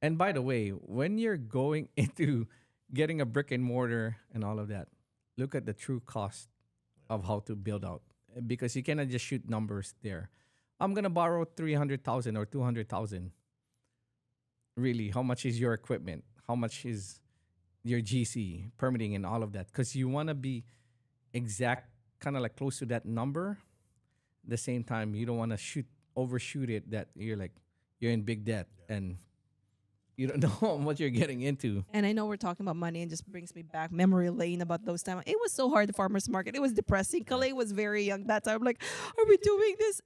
And by the way, when you're going into getting a brick and mortar and all of that, look at the true cost of how to build out, because you cannot just shoot numbers there. I'm gonna borrow 300,000 or 200,000. Really, how much is your equipment? How much is your GC, permitting, and all of that? Because you want to be exact, kind of like close to that number. At the same time, you don't want to overshoot it, that you're in big debt and you don't know what you're getting into. And I know we're talking about money, and just brings me back memory lane about those times. It was so hard, the farmer's market. It was depressing. Kalei was very young that time. I'm like, are we doing this?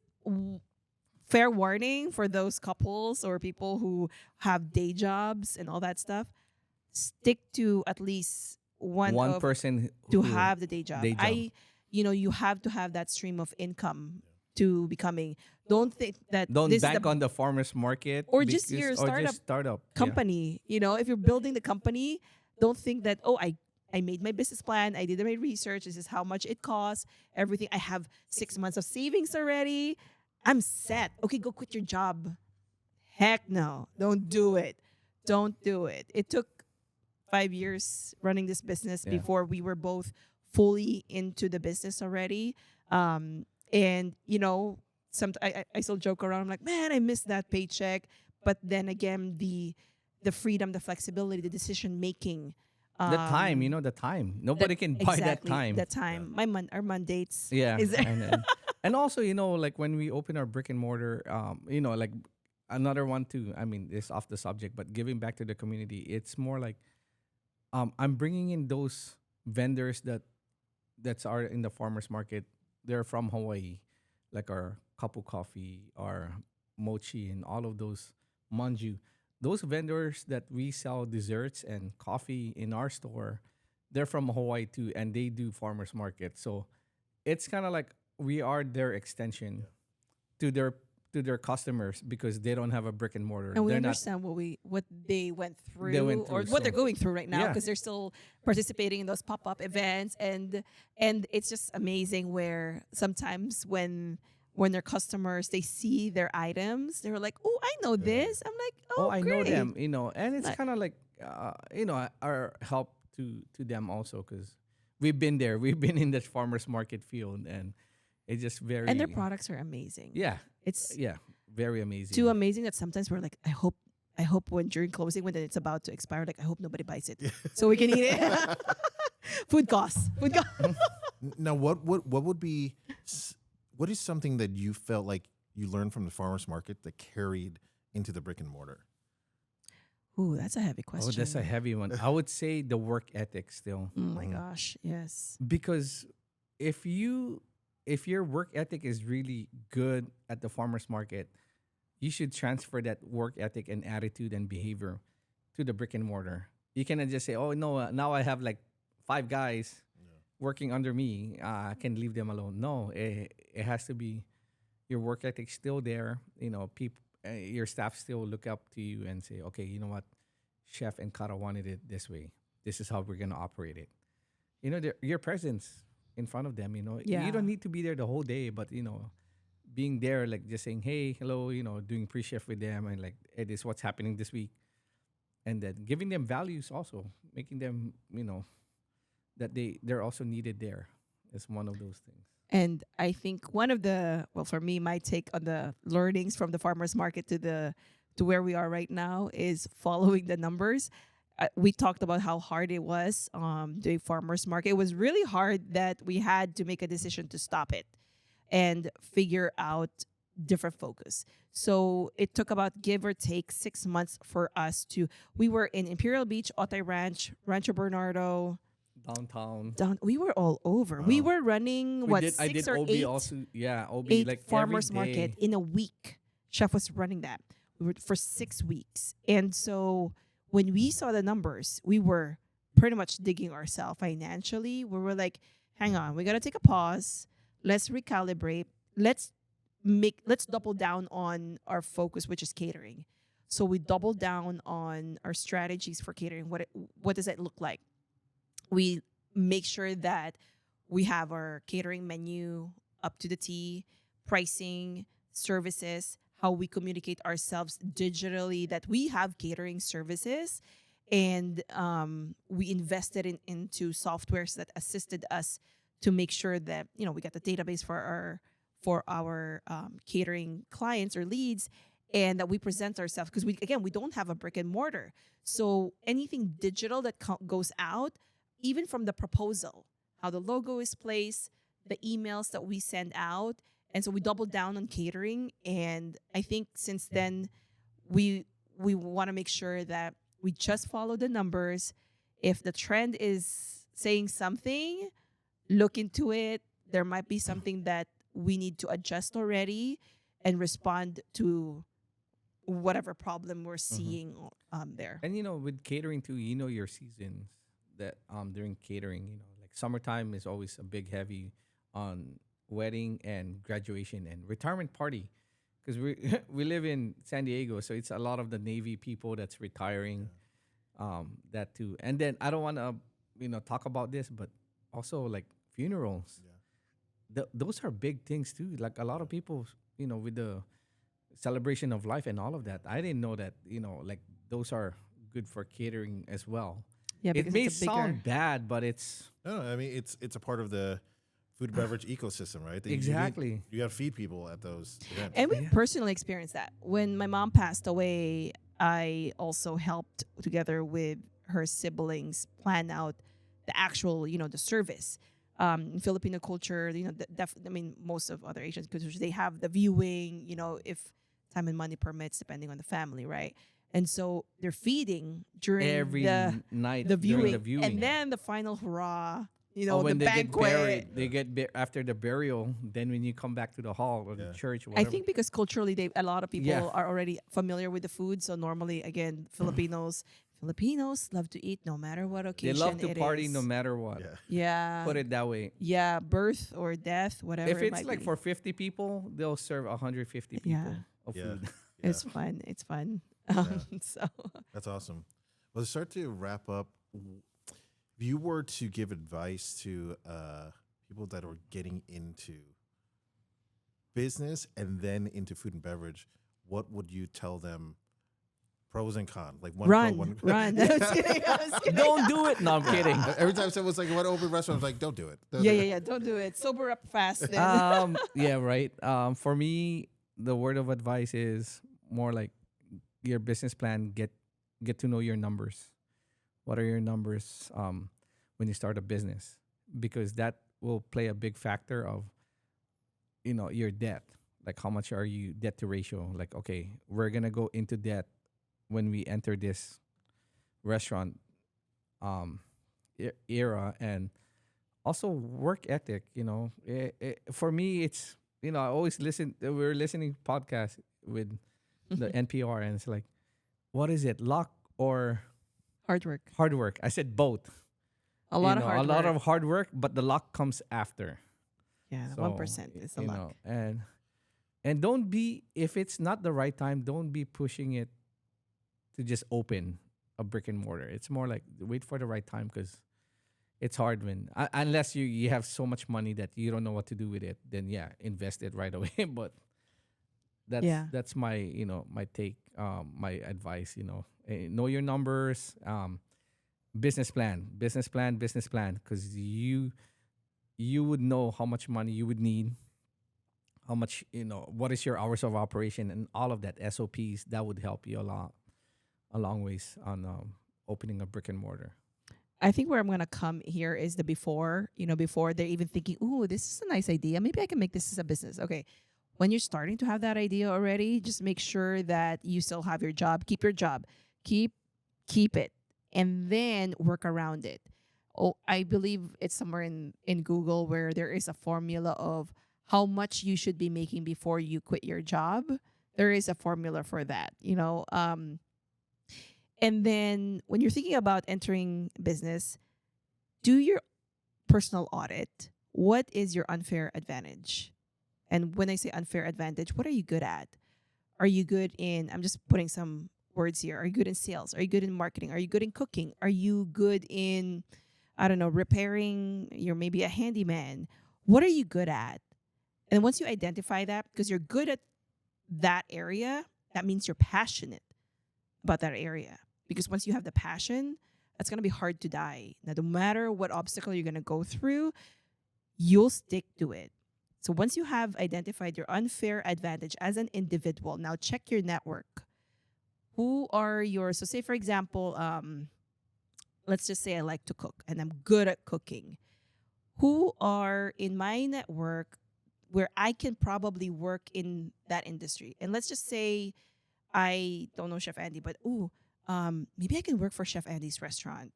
Fair warning for those couples or people who have day jobs and all that stuff. Stick to at least one person to have the day job. You have to have that stream of income to becoming. Don't think that don't this bank is on the farmer's market or just your startup company. If you're building the company, don't think that I made my business plan, I did my research, this is how much it costs, everything. I have 6 months of savings already. I'm set. Okay, go quit your job. Heck no. Don't do it. Don't do it. It took 5 years running this business before we were both fully into the business already. And I still joke around. I'm like, man, I miss that paycheck. But then again, the freedom, the flexibility, the decision making, the time. The time. Nobody can buy that time. That time. Yeah. Our mandates. Yeah. Is there? And also, like when we open our brick and mortar, like another one too. I mean, it's off the subject, but giving back to the community. It's more like, I'm bringing in those vendors that's are in the farmers market. They're from Hawaii. like our kapu coffee, our mochi, and all of those manju. Those vendors that we sell desserts and coffee in our store, they're from Hawaii too, and they do farmers market. So it's kind of like we are their extension to their customers because they don't have a brick and mortar. And we They're not. understand what they went through, They went or through, what they're so- going through right now, Yeah. because they're still participating in those pop-up events, and it's just amazing where sometimes when their customers, they see their items, they're like, oh, I know this. I'm like, oh, I know great. them, and it's Like- kind of like, our help to them also because we've been there. We've been in the farmers market field, and it's just very. And their products are amazing. Yeah, It's yeah, very amazing. too amazing that sometimes we're like, I hope when during closing, when it's about to expire, like I hope nobody buys it so we can eat it. Food costs. Now, what would be what is something that you felt like you learned from the farmers market that carried into the brick and mortar? Ooh, that's a heavy question. Oh, that's a heavy one. I would say the work ethic still, Oh my gosh, yes. because if your work ethic is really good at the farmers market, you should transfer that work ethic and attitude and behavior to the brick and mortar. You cannot just say, "Oh no, now I have like 5 guys working under me. I can leave them alone." No, it has to be your work ethic still there. People, your staff still look up to you and say, "Okay, you know what, Chef and Kara wanted it this way. This is how we're gonna operate it." Your presence in front of them. Yeah. You don't need to be there the whole day, but being there, like just saying, "Hey, hello," doing pre-chef with them, and like, "Hey, this is what's happening this week," and then giving them values also, making them, that they're also needed there. Is one of those things. And I think one of for me, my take on the learnings from the farmers market to where we are right now is following the numbers. We talked about how hard it was doing farmers market. It was really hard that we had to make a decision to stop it and figure out different focus. So it took about, give or take, 6 months for us we were in Imperial Beach, Otay Ranch, Rancho Bernardo, Downtown. we were all over. We were running I six did or OB eight, also. Yeah, OB eight like farmers every day. market in a week. Chef was running that. We were for 6 weeks, and so when we saw the numbers, we were pretty much digging ourselves financially. We were like, "Hang on, we gotta take a pause. Let's recalibrate. Let's double down on our focus, which is catering." So we doubled down on our strategies for catering. What does it look like? We make sure that we have our catering menu up to the T, pricing, services, how we communicate ourselves digitally, that we have catering services. And we invested into softwares that assisted us to make sure that, we got the database for our catering clients or leads, and that we present ourselves, because we don't have a brick and mortar. So anything digital that goes out, even from the proposal, how the logo is placed, the emails that we send out. And so we doubled down on catering. And I think since then, we want to make sure that we just follow the numbers. If the trend is saying something, look into it. There might be something that we need to adjust already and respond to whatever problem we're seeing there. And with catering too, your seasons that during catering, like summertime is always a big heavy on wedding and graduation and retirement party, because we live in San Diego, so it's a lot of the Navy people that's retiring, that too. And then I don't want to talk about this, but also like funerals. Those are big things too. Like a lot of people, with the celebration of life and all of that. I didn't know that, like those are good for catering as well. Yeah, It because may it's a bigger. sound bad, but it's No, I mean it's a part of the food and beverage ecosystem, right? That Exactly. You got to feed people at those events. And we Yeah. personally experienced that. When my mom passed away, I also helped together with her siblings plan out the actual, the service. In Filipino culture, most of other Asian cultures, they have the viewing, if time and money permits, depending on the family, right? And so they're feeding during every night the during viewing, the viewing. and then the final hurrah Oh, the when they get banquet. buried, they get after the burial. Then when you come back to the hall or the Yeah. church, or I whatever. think because culturally, a lot of people Yeah. are already familiar with the food. So normally, again, Filipinos love to eat no matter what They occasion love to it party is. no matter what. Yeah. Yeah. Put it that way. Yeah, birth or death, whatever If it it's might like be. for 50 people, they'll serve 150 people Yeah. of Yeah. food. Yeah. It's fun. It's fun. So That's awesome. Well, to start to wrap up, if you were to give advice to people that are getting into business and then into food and beverage, what would you tell them? Pros and cons, like one pro, one run. I was kidding. I was kidding. Don't do it. No, I'm kidding. Every time someone was like, "What open restaurant?" I was like, "Don't do it." Don't Yeah, do yeah, it." yeah. Don't do it. Sober up fast. Then. Yeah, right. For me, the word of advice is more like your business plan. Get to know your numbers. What are your numbers when you start a business? Because that will play a big factor of your debt. Like how much are you debt to ratio? Like, okay, we're gonna go into debt when we enter this restaurant era, and also work ethic. For me, it's I always listen. We're listening podcast with the NPR, and it's like, what is it, luck or Hard work. hard work? I said both. A lot of a hard lot work. of hard work, but the luck comes after. Yeah, the So, 1% is a you lot. know, and don't be, if it's not the right time, don't be pushing it to just open a brick and mortar. It's more like wait for the right time, because it's hard when unless you have so much money that you don't know what to do with it. Then yeah, invest it right away. But that's my my take, my advice. Know your numbers. Business plan, because you would know how much money you would need, how much, what is your hours of operation, and all of that SOPs. That would help you a long ways on opening a brick and mortar. I think where I'm gonna come here is the before. Before they're even thinking, "Ooh, this is a nice idea. Maybe I can make this as a business." Okay, when you're starting to have that idea already, just make sure that you still have your job. Keep your job. Keep it, and then work around it. Oh, I believe it's somewhere in Google where there is a formula of how much you should be making before you quit your job. There is a formula for that. And then when you're thinking about entering business, do your personal audit. What is your unfair advantage? And when I say unfair advantage, what are you good at? Are you good in, I'm just putting some words here. Are you good in sales? Are you good in marketing? Are you good in cooking? Are you good in, I don't know, repairing? You're maybe a handyman. What are you good at? And once you identify that, because you're good at that area, that means you're passionate about that area. Because once you have the passion, that's going to be hard to die. Now, no matter what obstacle you're going to go through, you'll stick to it. So once you have identified your unfair advantage as an individual, now check your network. Who are so say, for example, let's just say I like to cook and I'm good at cooking. Who are in my network where I can probably work in that industry? And let's just say I don't know Chef Andy, but maybe I can work for Chef Andy's restaurant.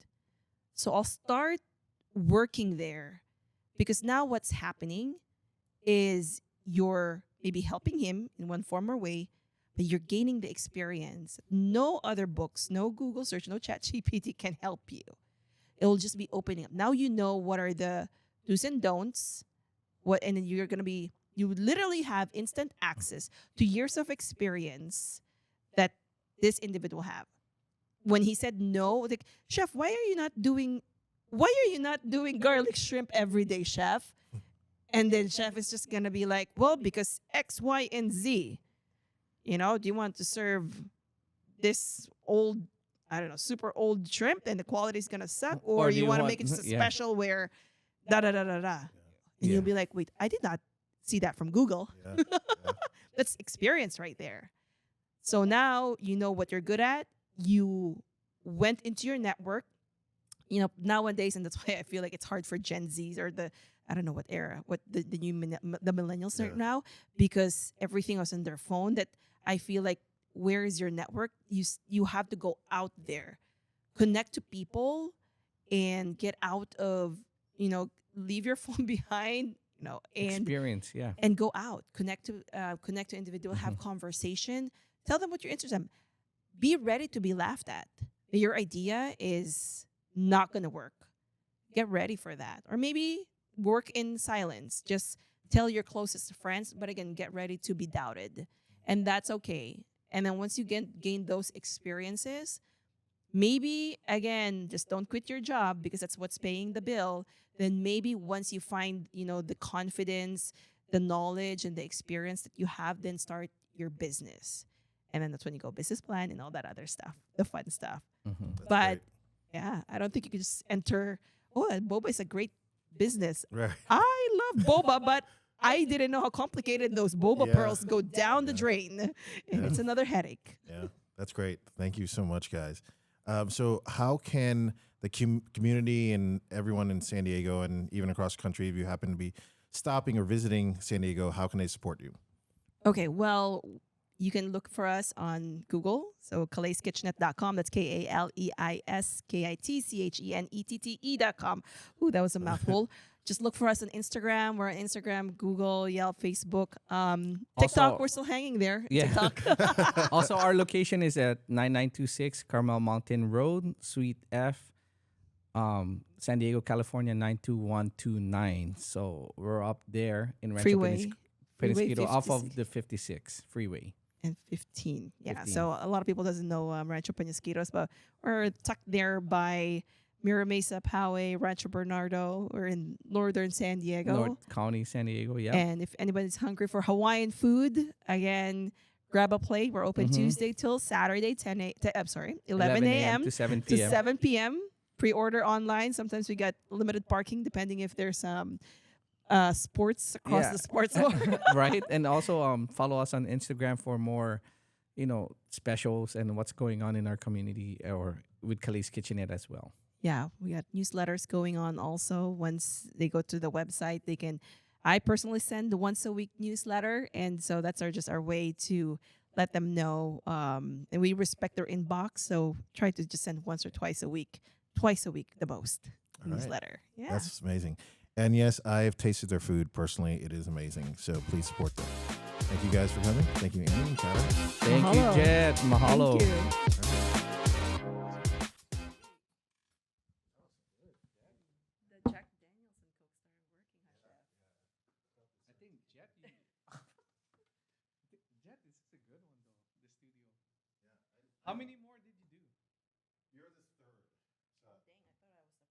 So I'll start working there, because now what's happening is you're maybe helping him in one form or way, but you're gaining the experience. No other books, no Google search, no ChatGPT can help you. It'll just be opening up. Now you know what are the do's and don'ts. And then you would literally have instant access to years of experience that this individual have. When he said no, like, Chef, why are you not doing garlic shrimp every day, Chef? And then Chef is just gonna be like, well, because X, Y, and Z. Do you want to serve this old, I don't know, super old shrimp and the quality is gonna suck, or do you you want to want- make it just a yeah. special where da da da da da, and you'll be like, wait, I did not see that from Google. Yeah. That's experience right there. So now you know what you're good at. You went into your network. Nowadays, and that's why I feel like it's hard for Gen Zs or I don't know what era, what the millennials are now, because everything was on their phone. That I feel like, where is your network? You have to go out there, connect to people, and get out of leave your phone behind, Experience, yeah. and go out, connect to individual, have conversation, tell them what you're interested in. Be ready to be laughed at. Your idea is not going to work. Get ready for that. Or maybe work in silence. Just tell your closest friends, but again, get ready to be doubted. And that's okay. And then once you gain those experiences, maybe again, just don't quit your job because that's what's paying the bill. Then maybe once you find, the confidence, the knowledge, and the experience that you have, then start your business. And then that's when you go business plan and all that other stuff, the fun stuff. Mm-hmm. But great. yeah, I don't think you could just enter. Oh, boba is a great business. Right. I love boba, but I didn't know how complicated those boba Yeah. pearls go down the drain, and Yeah. it's another headache. Yeah, that's great. Thank you so much, guys. So, how can the community and everyone in San Diego and even across the country, if you happen to be stopping or visiting San Diego, how can they support you? Okay, well, you can look for us on Google. So KaleisKitchenette.com. That's Kaleiskitchenette.com. Ooh, that was a mouthful. Just look for us on Instagram. We're on Instagram, Google, Yelp, Facebook. TikTok, Also- we're still hanging there. Yeah. TikTok. Also, our location is at 9926 Carmel Mountain Road, Suite F, San Diego, California 92129. So we're up there in Rancho Freeway. Penasquito, off 56. of the 56 freeway. And 15. Yeah. 15. So a lot of people doesn't know Rancho Penasquitos, but we're tucked there by Mira Mesa, Poway, Rancho Bernardo. We're in northern San Diego. North County, San Diego, yeah. And if anybody's hungry for Hawaiian food, again, grab a plate. We're open Mhm. Tuesday till Saturday, 11 a.m. to 7 to p.m. 7 p.m. Pre-order online. Sometimes we got limited parking depending if there's sports across Yeah. the sports bar. Right? And also follow us on Instagram for more, specials and what's going on in our community or with Kalei's Kitchenette as well. Yeah, we got newsletters going on also. Once they go to the website, I personally send the once a week newsletter. And so that's our way to let them know. And we respect their inbox. So try to just send once or twice a week the most All right. newsletter. Yeah. That's amazing. And yes, I've tasted their food personally. It is amazing. So please support them. Thank you guys for coming. Thank you, Amy and Kara. Thank Mahalo. you, Jet. Mahalo. Thank you. The Jack Daniels and Coke started working. I think Jet, Jet, this is a good one though. The studio. Yeah. How many more?